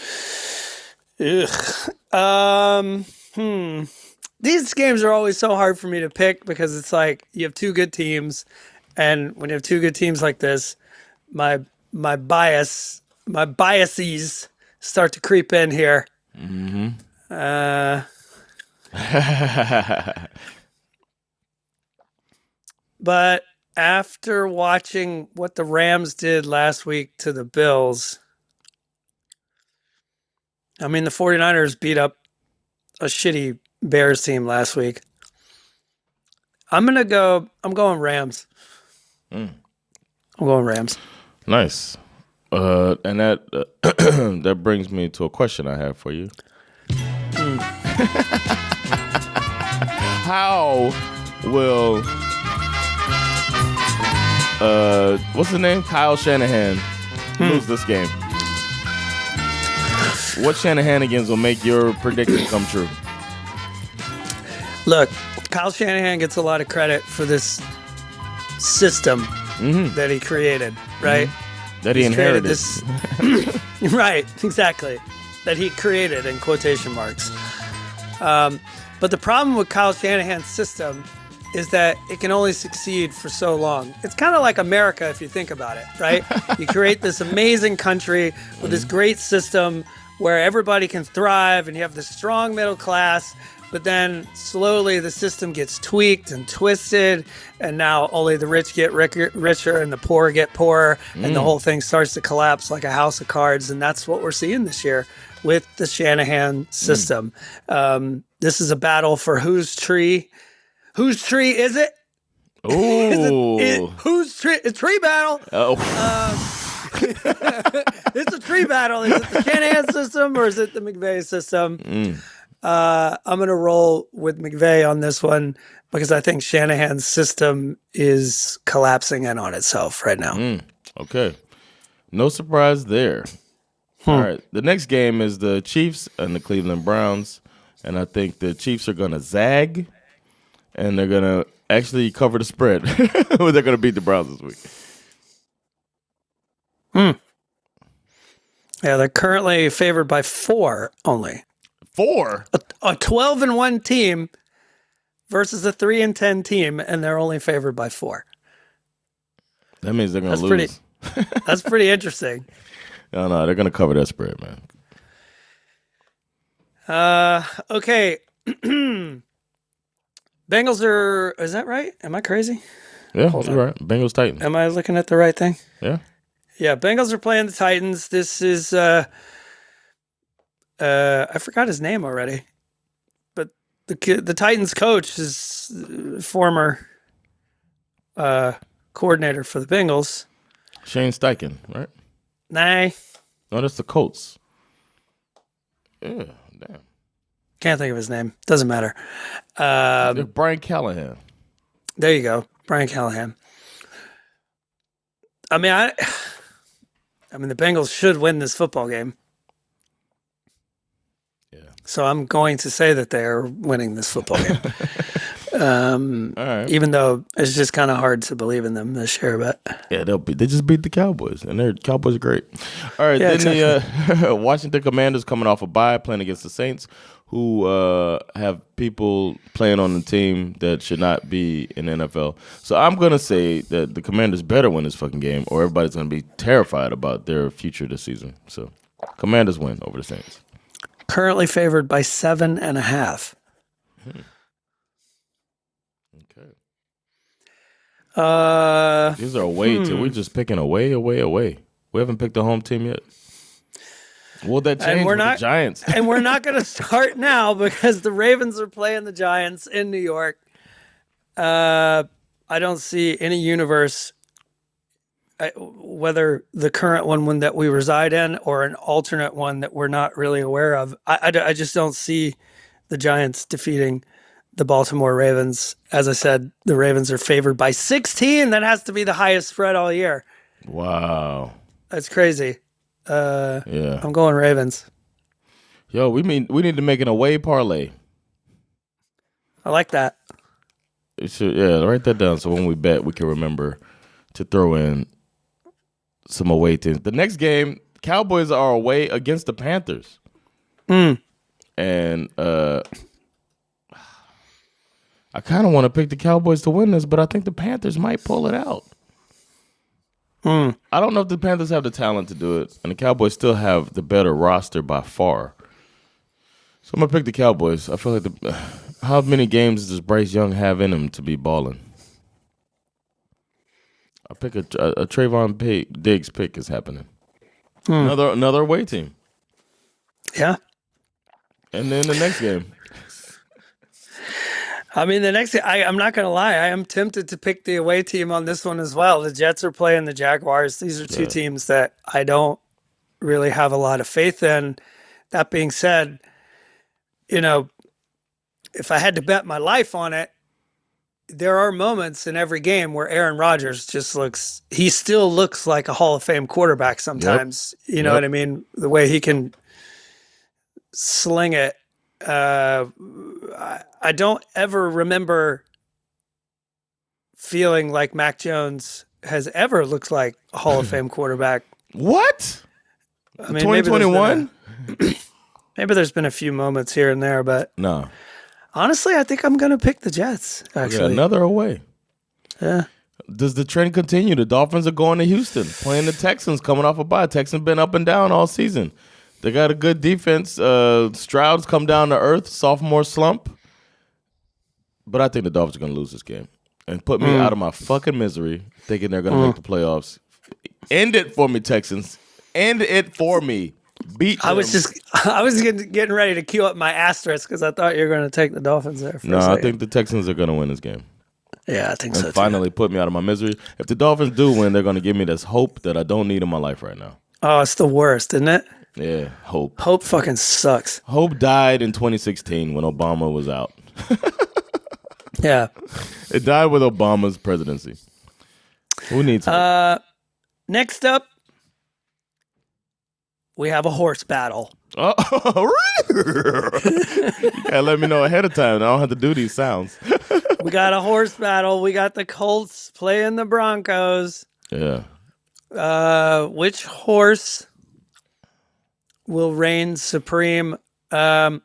Ugh. These games are always so hard for me to pick because it's like you have two good teams, and when you have two good teams like this, my biases start to creep in here. Mm-hmm. But after watching what the Rams did last week to the Bills, I mean, the 49ers beat up a shitty Bears team last week. I'm going Rams. I'm going Rams. Nice. And that that brings me to a question I have for you. How will what's his name? Kyle Shanahan lose this game? What Shanahanigans will make your prediction come true? Look, Kyle Shanahan gets a lot of credit for this system that he created, right? That he inherited. This, right, exactly. That he created in quotation marks. But the problem with Kyle Shanahan's system is that it can only succeed for so long. It's kind of like America if you think about it, right? You create this amazing country with this great system where everybody can thrive and you have this strong middle class, but then slowly the system gets tweaked and twisted, and now only the rich get richer and the poor get poorer, and the whole thing starts to collapse like a house of cards, and that's what we're seeing this year with the Shanahan system. This is a battle for whose tree. Whose tree is it? Ooh. Whose tree? It's tree battle. Oh. It's a tree battle. Is it the Shanahan system or is it the McVay system? I'm going to roll with McVay on this one because I think Shanahan's system is collapsing in on itself right now. Okay. No surprise there. All right. The next game is the Chiefs and the Cleveland Browns. And I think the Chiefs are going to zag and they're going to actually cover the spread. They're going to beat the Browns this week. Yeah, they're currently favored by 4 only. 4? A 12-1 team versus a 3-10 team, and they're only favored by 4. That means they're going to lose. That's pretty interesting. No, they're going to cover that spread, man. Okay. Bengals are, is that right? Am I crazy? Yeah, you're right. Bengals Titans. Am I looking at the right thing? Yeah. Yeah, Bengals are playing the Titans. This is I forgot his name already, but the Titans coach is former coordinator for the Bengals. Shane Steichen, right? Nah, No, that's the Colts. Yeah, damn. can't think of his name. Doesn't matter. Brian Callahan. There you go, Brian Callahan. I mean, the Bengals should win this football game. Yeah. So I'm going to say that they are winning this football game. All right. Even though it's just kind of hard to believe in them this year, but Yeah, they just beat the Cowboys, and their Cowboys are great. All right, Yeah, then the Washington Commanders coming off a bye, playing against the Saints, who have people playing on the team that should not be in the NFL. So I'm gonna say that the Commanders better win this fucking game, or everybody's gonna be terrified about their future this season. So Commanders win over the Saints. currently favored by 7.5. Okay. Uh, These are away team. We're just picking away. We haven't picked a home team yet. Will that change and we're with not the Giants? and we're not going to start now because the Ravens are playing the Giants in New York. I don't see any universe, whether the current one that we reside in or an alternate one that we're not really aware of. I just don't see the Giants defeating the Baltimore Ravens. As I said, the Ravens are favored by 16. That has to be the highest spread all year. Wow. That's crazy. Yeah. I'm going Ravens. Yo, we need to make an away parlay. I like that. It should, write that down so when we bet, we can remember to throw in some away teams. The next game, Cowboys are away against the Panthers. And I kind of want to pick the Cowboys to win this, but I think the Panthers might pull it out. I don't know if the Panthers have the talent to do it, and the Cowboys still have the better roster by far. So I'm going to pick the Cowboys. I feel like how many games does Bryce Young have in him to be balling? I pick a Trayvon Diggs pick is happening. Another away team. Yeah. And then the next game. I mean, the next, I'm not going to lie. I am tempted to pick the away team on this one as well. The Jets are playing the Jaguars. These are two teams that I don't really have a lot of faith in. That being said, if I had to bet my life on it, there are moments in every game where Aaron Rodgers he still looks like a Hall of Fame quarterback sometimes. Yep. You know what I mean? The way he can sling it. I don't ever remember feeling like Mac Jones has ever looked like a Hall of Fame quarterback. What? I mean, 2021? Maybe there's been a few moments here and there, but No. honestly, I think I'm going to pick the Jets, actually. Another away. Yeah. Does the trend continue? The Dolphins are going to Houston, playing the Texans, coming off a bye. Texans been up and down all season. They got a good defense. Stroud's come down to earth, sophomore slump. But I think the Dolphins are going to lose this game and put me out of my fucking misery, thinking they're going to make the playoffs. End it for me, Texans. End it for me. Beat them. I was getting ready to queue up my asterisk because I thought you were going to take the Dolphins there. No, I think the Texans are going to win this game. Yeah, I think so. And finally put me out of my misery. If the Dolphins do win, they're going to give me this hope that I don't need in my life right now. Oh, it's the worst, isn't it? Yeah, hope. Hope fucking sucks. Hope died in 2016 when Obama was out. Yeah. It died with Obama's presidency. Who needs hope? Next up, we have a horse battle. Oh, you gotta let me know ahead of time. I don't have to do these sounds. We got a horse battle. We got the Colts playing the Broncos. Yeah. Which horse will reign supreme? This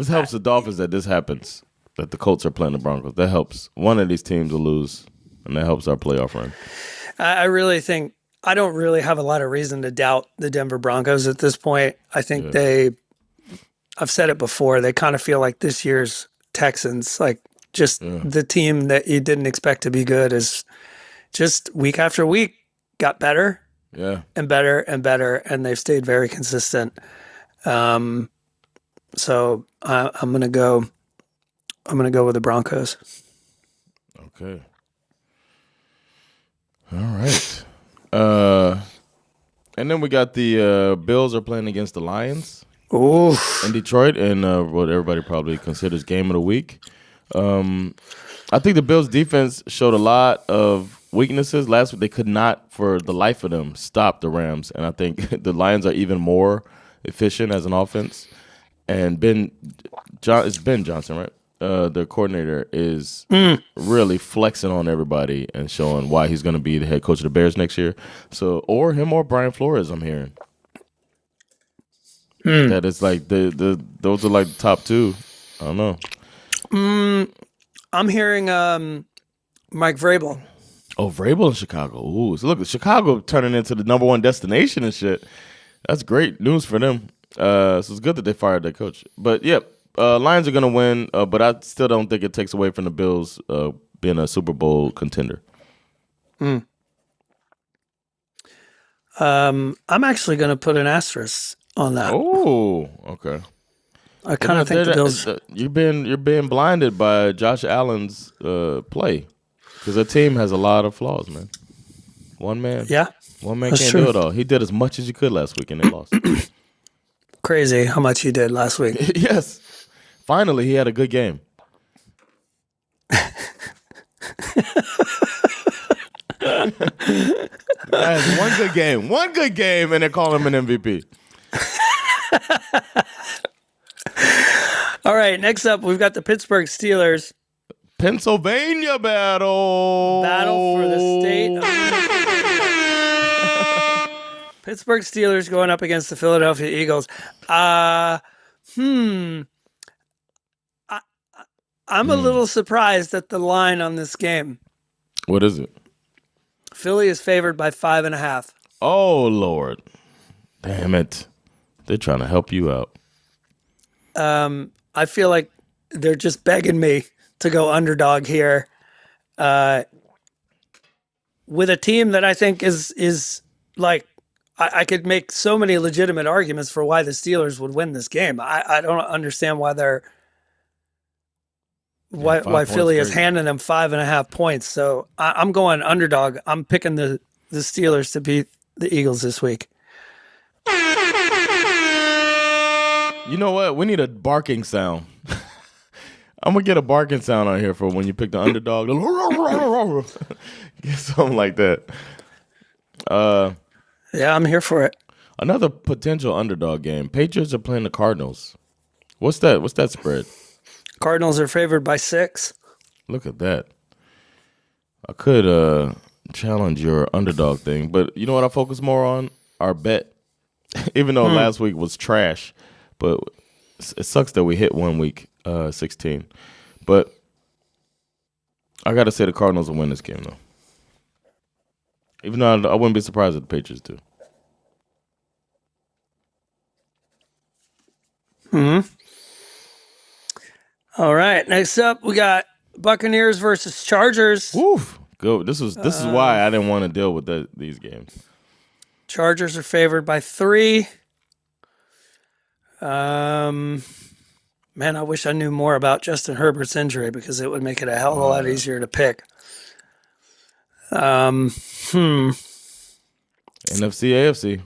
helps the Dolphins that this happens, that the Colts are playing the Broncos. That helps. One of these teams will lose, and that helps our playoff run. I really think I don't really have a lot of reason to doubt the Denver Broncos at this point. I think I've said it before, they kind of feel like this year's Texans, like just the team that you didn't expect to be good is just week after week got better Yeah. and better and better, and they've stayed very consistent. So I'm gonna go with the Broncos. Okay. All right. And then we got the Bills are playing against the Lions Ooh. in Detroit, and what everybody probably considers game of the week. I think the Bills defense showed a lot of weaknesses last week. They could not, for the life of them, stop the Rams, and I think the Lions are even more efficient as an offense. And it's Ben Johnson, right? The coordinator is really flexing on everybody and showing why he's going to be the head coach of the Bears next year. So, or him or Brian Flores, I'm hearing. That it's like those are like the top two. I don't know. I'm hearing Mike Vrabel. Oh, Vrabel in Chicago. Ooh, so look, Chicago turning into the number one destination and shit. That's great news for them. So it's good that they fired their coach. But yeah, Lions are going to win, but I still don't think it takes away from the Bills being a Super Bowl contender. I'm actually going to put an asterisk on that. Oh, okay. I kind of think the Bills. You're being blinded by Josh Allen's play because the team has a lot of flaws, man. One man Yeah, can't true. do it all. He did as much as he could last week, and they lost. Crazy how much he did last week. Yes. Finally, he had a good game. Guys, one good game, and they call him an MVP. All right, next up, we've got the Pittsburgh Steelers. Pennsylvania battle For the state of Pittsburgh Steelers going up against the Philadelphia Eagles. I'm a little surprised at the line on this game. What is it? Philly is favored by 5.5. Oh, Lord. Damn it. They're trying to help you out. I feel like they're just begging me to go underdog here with a team that I think is like, I could make so many legitimate arguments for why the Steelers would win this game. I don't understand why why Philly is handing them 5.5 points. So I'm going underdog. I'm picking the Steelers to beat the Eagles this week. You know what? We need a barking sound. I'm going to get a barking sound on here for when you pick the underdog. Get something like that. Yeah, I'm here for it. Another potential underdog game. Patriots are playing the Cardinals. What's that spread? Cardinals are favored by 6. Look at that. I could challenge your underdog thing, but you know what I focus more on? Our bet. Even though last week was trash, but it sucks that we hit 1 week 16. But I got to say the Cardinals will win this game, though. Even though I wouldn't be surprised if the Patriots do. All right, next up we got Buccaneers versus Chargers. Woof. Go. This is why I didn't want to deal with these games. Chargers are favored by 3. Man, I wish I knew more about Justin Herbert's injury because it would make it a hell of a lot easier to pick. NFC, AFC.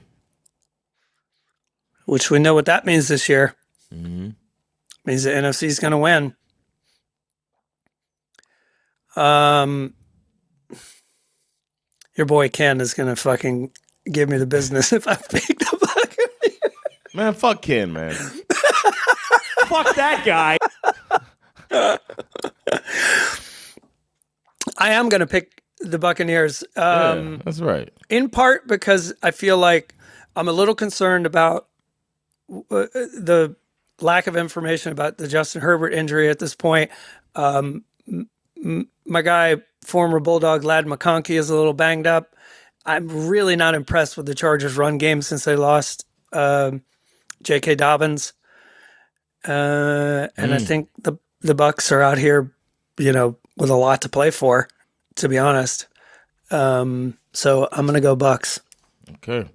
Which we know what that means this year. Means the NFC is going to win. Your boy Ken is going to fucking give me the business if I pick the Buccaneers. Man, fuck Ken, man. Fuck that guy. I am going to pick the Buccaneers. Yeah, that's right. In part because I feel like I'm a little concerned about the lack of information about the Justin Herbert injury at this point. My guy, former Bulldog Lad McConkey, is a little banged up. I'm really not impressed with the Chargers' run game since they lost J.K. Dobbins. And I think the Bucs are out here, with a lot to play for, to be honest. So I'm going to go Bucks. Okay.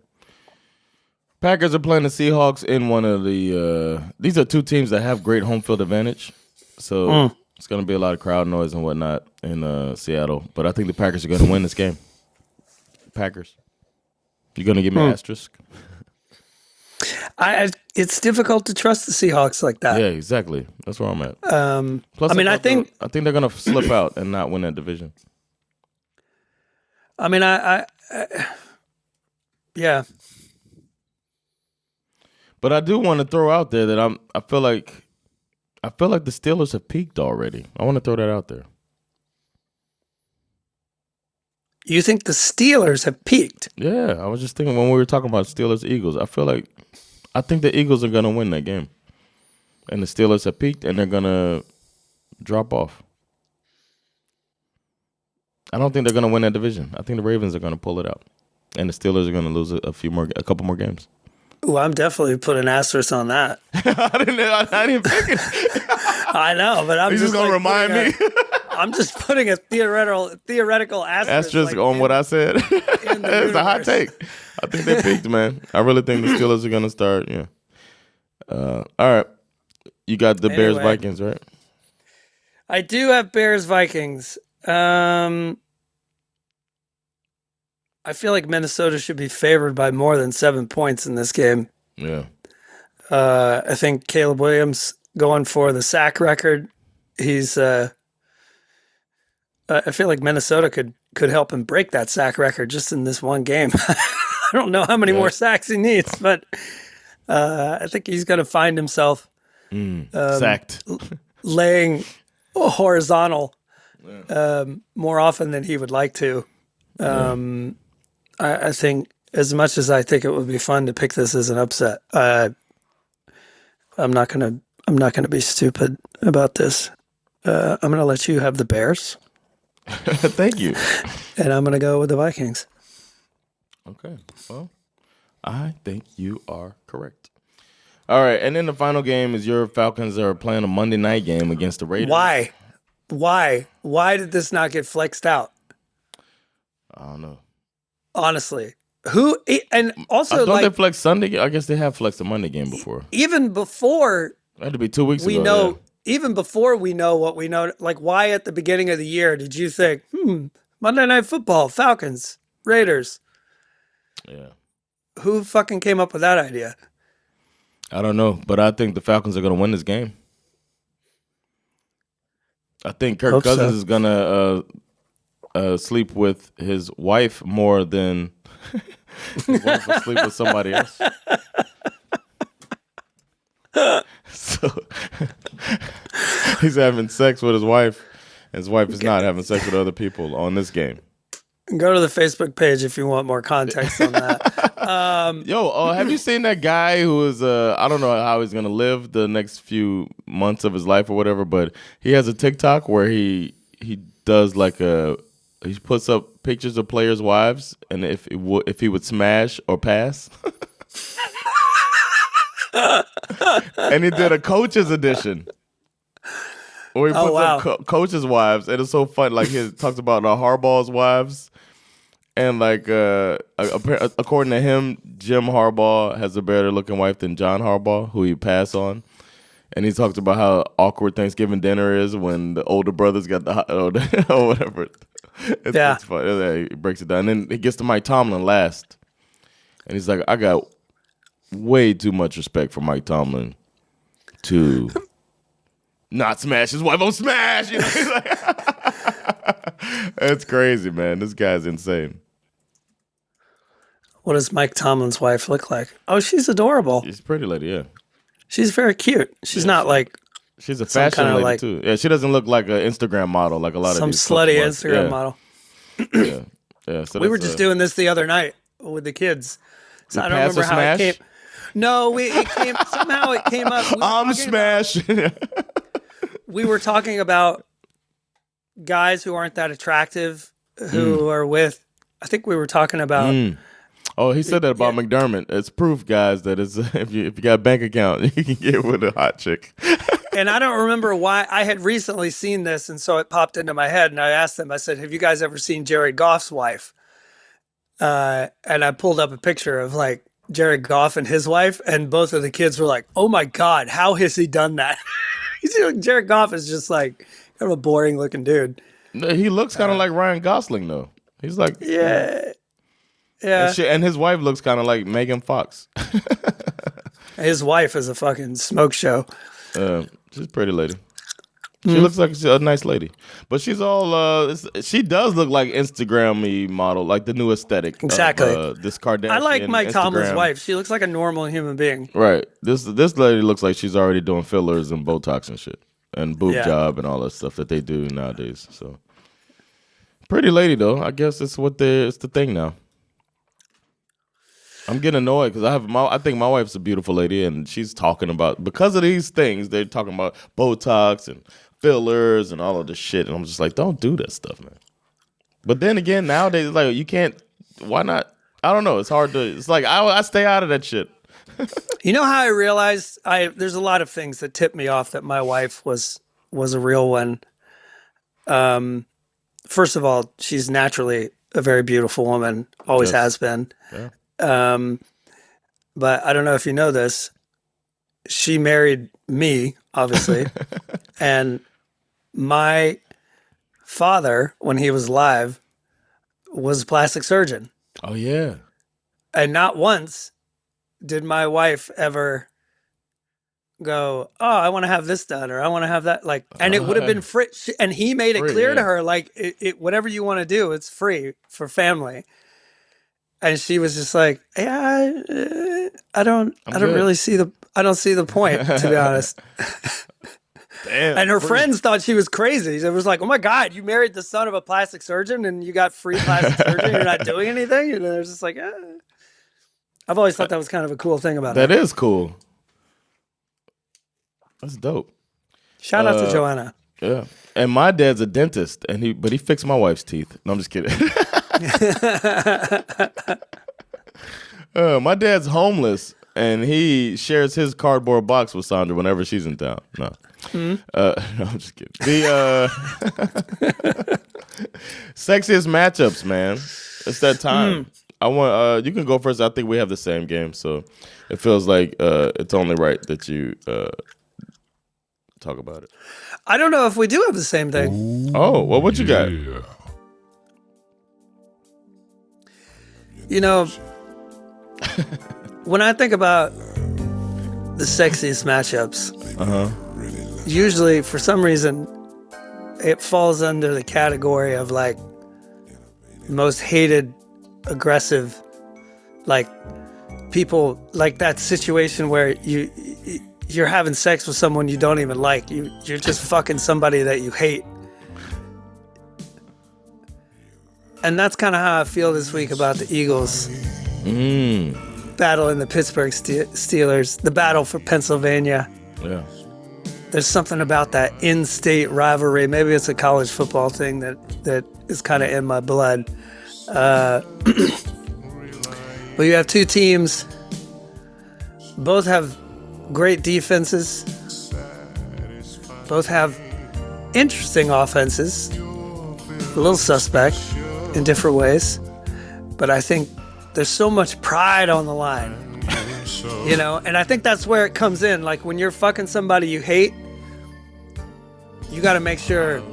Packers are playing the Seahawks in one of the these are two teams that have great home field advantage. So it's going to be a lot of crowd noise and whatnot in Seattle. But I think the Packers are going to win this game. Packers. You're going to give me an asterisk? It's difficult to trust the Seahawks like that. Yeah, exactly. That's where I'm at. Plus, I think they're going to slip out and not win that division. I mean, yeah. But I do want to throw out there that I feel like the Steelers have peaked already. I want to throw that out there. You think the Steelers have peaked? Yeah, I was just thinking when we were talking about Steelers-Eagles, I think the Eagles are going to win that game. And the Steelers have peaked, and they're going to drop off. I don't think they're going to win that division. I think the Ravens are going to pull it out. And the Steelers are going to lose a couple more games. Ooh, I'm definitely putting an asterisk on that. I didn't pick it. I know, but I'm just going to remind me. I'm just putting a theoretical asterisk on what I said. It's a hot take. I think they peaked, man. I really think the Steelers are going to start. Yeah. All right. You got the Bears Vikings, right? I do have Bears Vikings. I feel like Minnesota should be favored by more than 7 points in this game. Yeah. I think Caleb Williams going for the sack record. He's. I feel like Minnesota could help him break that sack record just in this one game. I don't know how many more sacks he needs, but I think he's going to find himself sacked, laying horizontal more often than he would like to. I think, as much as I think it would be fun to pick this as an upset, I'm not gonna be stupid about this. I'm gonna let you have the Bears. Thank you. And I'm gonna go with the Vikings. Okay. Well, I think you are correct. All right, and then the final game is your Falcons are playing a Monday night game against the Raiders. Why did this not get flexed out? I don't know. Honestly, who and also don't they flex Sunday? I guess they have flexed the Monday game before. Even before that had to be 2 weeks we ago. Know, even before we know what we know. Like, why at the beginning of the year did you think, Monday Night Football, Falcons, Raiders? Yeah. Who fucking came up with that idea? I don't know, but I think the Falcons are going to win this game. I think Kirk Cousins is going to sleep with his wife more than his wife will sleep with somebody else. So he's having sex with his wife, and his wife is not having sex with other people on this game. Go to the Facebook page if you want more context on that. Have you seen that guy who is, I don't know how he's going to live the next few months of his life or whatever, but he has a TikTok where he does he puts up pictures of players' wives and if he would smash or pass. And he did a coach's edition. Where he puts up coaches' wives, and it's so fun. Like he talks about Harbaugh's wives, and according to him, Jim Harbaugh has a better looking wife than John Harbaugh, who he passed on. And he talks about how awkward Thanksgiving dinner is when the older brothers got the or whatever. It's fun. Yeah, he breaks it down. And then he gets to Mike Tomlin last, and he's like, "I got way too much respect for Mike Tomlin to." Not smash his wife on smash. You know? It's crazy, man. This guy's insane. What does Mike Tomlin's wife look like? Oh, she's adorable. She's a pretty lady, yeah. She's very cute. She's not like... She's a fashion lady, too. Yeah, she doesn't look like an Instagram model like a lot of these slutty Instagram model. Yeah. So we were just doing this the other night with the kids. So I don't remember how it came... No, it came... Somehow it came up. I'm smashing. We were talking about guys who aren't that attractive, who are with. I think we were talking about. Oh, he said that about McDermott. It's proof, guys, that it's if you got a bank account, you can get with a hot chick. And I don't remember why. I had recently seen this, and so it popped into my head. And I asked them, I said, have you guys ever seen Jared Goff's wife? And I pulled up a picture of like Jared Goff and his wife, and both of the kids were like, oh my God, how has he done that? Jared Goff is just like kind of a boring looking dude. He looks kind of like Ryan Gosling, though. He's like, yeah. And his wife looks kind of like Megan Fox. His wife is a fucking smoke show. She's a pretty lady. She looks like a nice lady, but she's all. She does look like Instagram-y model, like the new aesthetic. Exactly. This Kardashian. I like Mike Instagram. Tomlin's wife. She looks like a normal human being. Right. This lady looks like she's already doing fillers and Botox and shit, and boob job and all that stuff that they do nowadays. So, pretty lady though. I guess it's the thing now. I'm getting annoyed because I think my wife's a beautiful lady, and she's talking about, because of these things, they're talking about Botox and fillers and all of this shit, and I'm just like, don't do that stuff, man. But then again, nowadays, it's like, you can't. Why not? I don't know. It's hard to. It's like I stay out of that shit. You know how I realized there's a lot of things that tipped me off that my wife was a real one. First of all, she's naturally a very beautiful woman, always has been. Yeah. But I don't know if you know this. She married me, obviously, and my father, when he was alive, was a plastic surgeon. Oh yeah. And not once did my wife ever go, oh, I want to have this done, or I want to have that. Like, and it would have been free. And he made it clear to her, like, whatever you want to do, it's free for family. And she was just like, yeah, I don't see the point, to be honest. Damn, and her friends thought she was crazy. It was like, oh my God, you married the son of a plastic surgeon and you got free plastic surgery. You're not doing anything. And they're just like, I've always thought that was kind of a cool thing about it. That is cool. That's dope. Shout out to Joanna. Yeah. And my dad's a dentist, but he fixed my wife's teeth. No, I'm just kidding. My dad's homeless, and he shares his cardboard box with Sandra whenever she's in town. No, no, I'm just kidding. The sexiest matchups, man. It's that time. I want. You can go first. I think we have the same game, so it feels like it's only right that you talk about it. I don't know if we do have the same thing. Oh, well, what you got? You know, when I think about the sexiest matchups, usually for some reason it falls under the category of like most hated, aggressive, like people, like that situation where you're having sex with someone you don't even like. You're just fucking somebody that you hate. And that's kind of how I feel this week about the Eagles battling the Pittsburgh Steelers, the battle for Pennsylvania. Yeah. There's something about that in-state rivalry. Maybe it's a college football thing that is kind of in my blood. But you have two teams. Both have great defenses. Both have interesting offenses. A little suspect in different ways. But I think there's so much pride on the line. You know, and I think that's where it comes in. Like when you're fucking somebody you hate, you got to make sure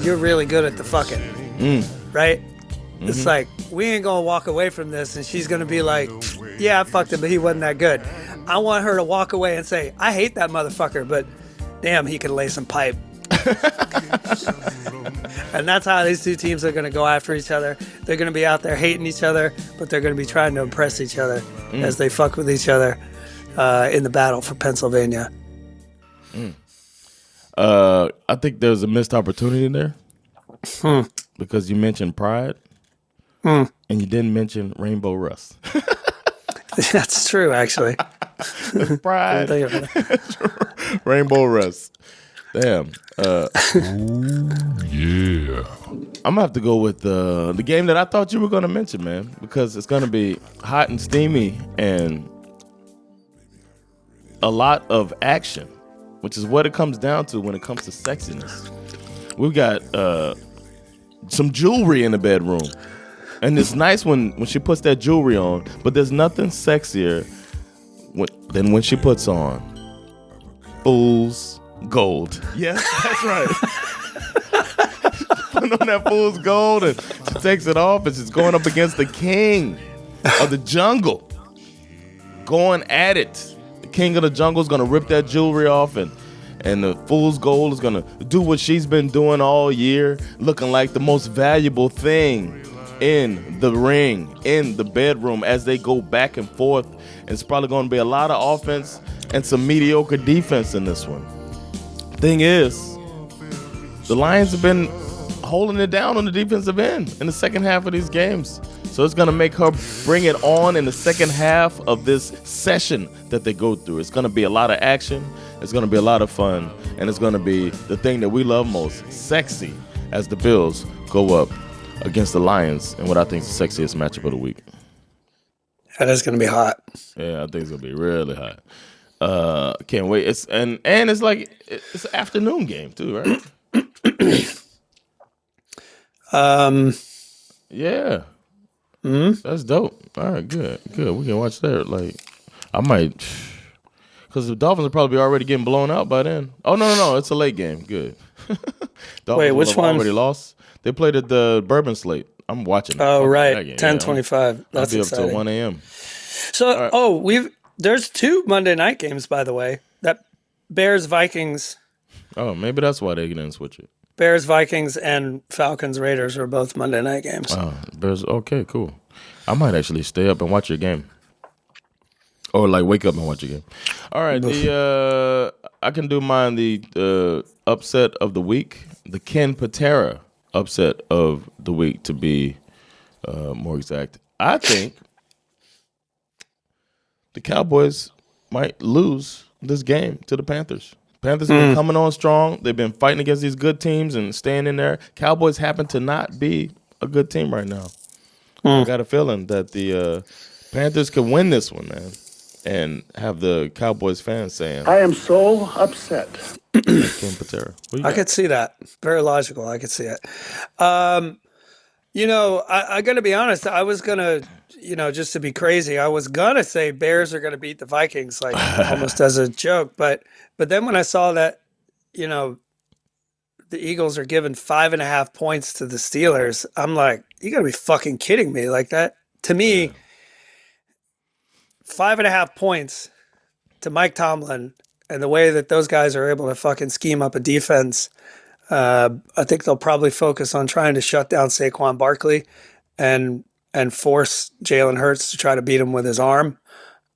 you're really good at the fucking. Right? Mm-hmm. It's like, we ain't going to walk away from this and she's going to be like, yeah, I fucked him, but he wasn't that good. I want her to walk away and say, I hate that motherfucker, but damn, he can lay some pipe. And that's how these two teams are going to go after each other. They're going to be out there hating each other, but they're going to be trying to impress each other as they fuck with each other in the battle for Pennsylvania. I think there's a missed opportunity there because you mentioned pride and you didn't mention Rainbow Russ. That's true, actually. Pride. Rainbow Russ. Damn. Yeah. I'm gonna have to go with the game that I thought you were gonna mention, man, because it's gonna be hot and steamy and a lot of action. which is what it comes down to when it comes to sexiness. We've got some jewelry in the bedroom. And it's nice when she puts that jewelry on, but there's nothing sexier than when she puts on fool's gold. Yes, that's right. Putting on that fool's gold, and she takes it off, and she's going up against the king of the jungle. Going at it. The king of the jungle is going to rip that jewelry off, and the fool's gold is going to do what she's been doing all year, looking like the most valuable thing in the ring, in the bedroom, as they go back and forth. It's probably going to be a lot of offense and some mediocre defense in this one. Thing is, the Lions have been holding it down on the defensive end in the second half of these games. So it's going to make her bring it on in the second half of this session that they go through. It's going to be a lot of action. It's going to be a lot of fun. And it's going to be the thing that we love most, sexy, as the Bills go up against the Lions in what I think is the sexiest matchup of the week. That is going to be hot. Yeah, I think it's going to be really hot. Can't wait. It's like it's an afternoon game too, right? Yeah. That's dope. All right, good. We can watch that. Like, I might, because the Dolphins will probably be already getting blown out by then. Oh no, it's a late game. Good. Dolphins Wait, which one? Already lost. They played at the Bourbon Slate. I'm watching. Oh right, 10:25. That's I'll be exciting. up till 1 a.m. So, right. There's 2 Monday night games, by the way. That Bears Vikings. Oh, maybe that's why they didn't switch it. Bears Vikings and Falcons Raiders are both Monday night games. Oh, Bears. Okay, cool. I might actually stay up and watch your game, or like wake up and watch your game. All right, I can do mine. The upset of the week, the Ken Patera upset of the week, to be more exact. I think the Cowboys might lose this game to the Panthers. Panthers have been coming on strong. They've been fighting against these good teams and staying in there. Cowboys happen to not be a good team right now. I got a feeling that the Panthers could win this one, man, and have the Cowboys fans saying, I am so upset. Ken Patera. I could see that. Very logical. I could see it. I got to be honest. I was going to, just to be crazy, I was going to say Bears are going to beat the Vikings, like almost as a joke. But then when I saw that, the Eagles are giving 5.5 points to the Steelers, I'm like, you got to be fucking kidding me. Like that, to me, 5.5 points to Mike Tomlin and the way that those guys are able to fucking scheme up a defense. I think they'll probably focus on trying to shut down Saquon Barkley and force Jalen Hurts to try to beat him with his arm.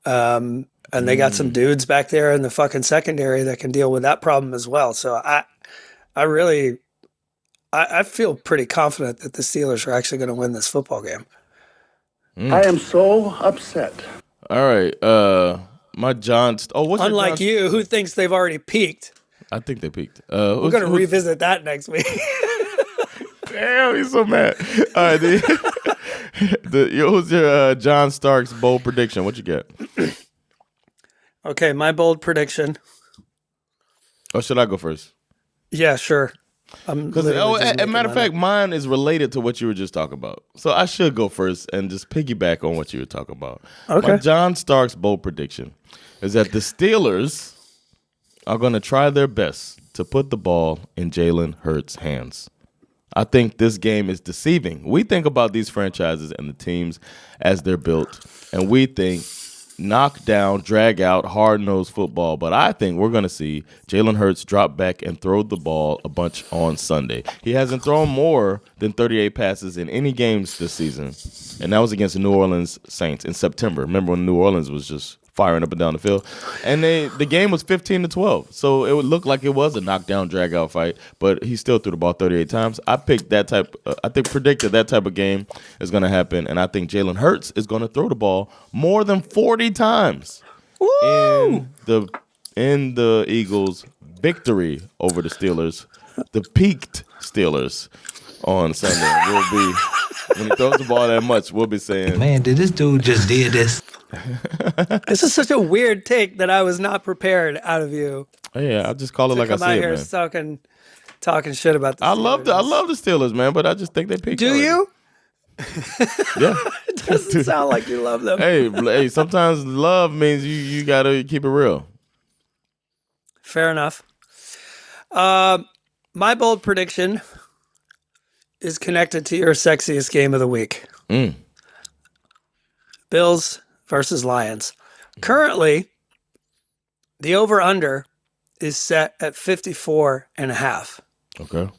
And they got some dudes back there in the fucking secondary that can deal with that problem as well. So I really feel pretty confident that the Steelers are actually going to win this football game. I am so upset. All right. My John. Unlike you, who thinks they've already peaked. I think they peaked. We're going to revisit that next week. Damn, he's so mad. All right. Who's your John Starks bold prediction? What you get? Okay, my bold prediction. Or should I go first? Yeah, sure. Because as a matter of fact, mine is related to what you were just talking about. So I should go first and just piggyback on what you were talking about. Okay. My John Starks bold prediction is that the Steelers are going to try their best to put the ball in Jalen Hurts' hands. I think this game is deceiving. We think about these franchises and the teams as they're built, and we think knock down, drag out, hard-nosed football. But I think we're going to see Jalen Hurts drop back and throw the ball a bunch on Sunday. He hasn't thrown more than 38 passes in any games this season, and that was against the New Orleans Saints in September. Remember when New Orleans was just firing up and down the field? And the game was 15-12, so it would look like it was a knockdown, drag-out fight, but he still threw the ball 38 times. I predicted that type of game is going to happen, and I think Jalen Hurts is going to throw the ball more than 40 times in the Eagles' victory over the Steelers, the peaked Steelers on Sunday. When he throws the ball that much, we'll be saying, man, did this dude just did this? This is such a weird take that I was not prepared out of you. Yeah, I just call it like I come out see it, here man. talking shit about the Steelers. I love the Steelers, man, but I just think they peaked. Do already. you? Yeah. It doesn't sound like you love them. Hey, sometimes love means you gotta keep it real. Fair enough. My bold prediction is connected to your sexiest game of the week. Bills versus Lions. Currently, the over-under is set at 54.5. Okay.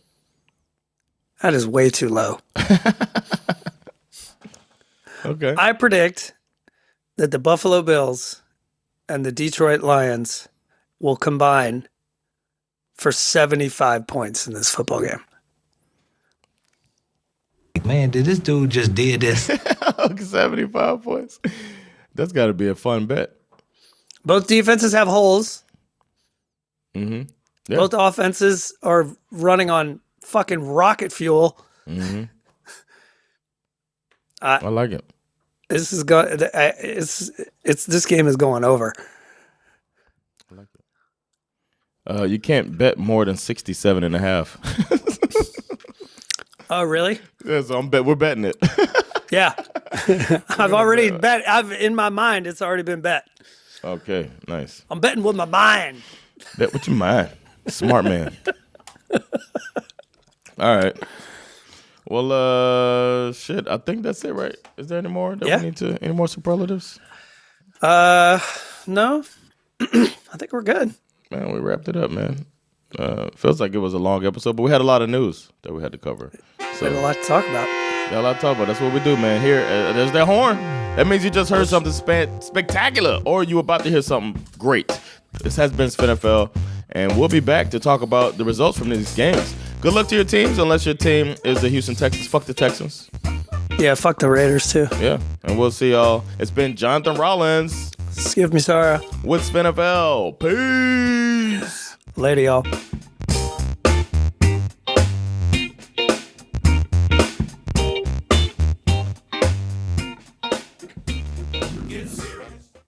That is way too low. Okay. I predict that the Buffalo Bills and the Detroit Lions will combine for 75 points in this football game. Man, did this dude just did this? 75 points. That's got to be a fun bet. Both defenses have holes. Yeah. Both offenses are running on fucking rocket fuel. I like it. This is this game is going over. I like it. You can't bet more than 67.5. Oh, really? Yeah, so we're betting it. Yeah. I've already bet. In my mind, it's already been bet. Okay, nice. I'm betting with my mind. Bet with your mind. Smart man. All right. Well, shit. I think that's it, right? Is there any more that we need to? Any more superlatives? No. I think we're good. Man, we wrapped it up, man. Feels like it was a long episode, but we had a lot of news that we had to cover. So we had a lot to talk about. Got a lot to talk about. That's what we do, man. Here, there's that horn. That means you just heard something spectacular, or you about to hear something great. This has been SveNFL, and we'll be back to talk about the results from these games. Good luck to your teams, unless your team is the Houston Texans. Fuck the Texans. Yeah, fuck the Raiders, too. Yeah, and we'll see y'all. It's been Jonathan Rollins. Schif Misara. With SveNFL. Peace. Later, y'all. Get serious.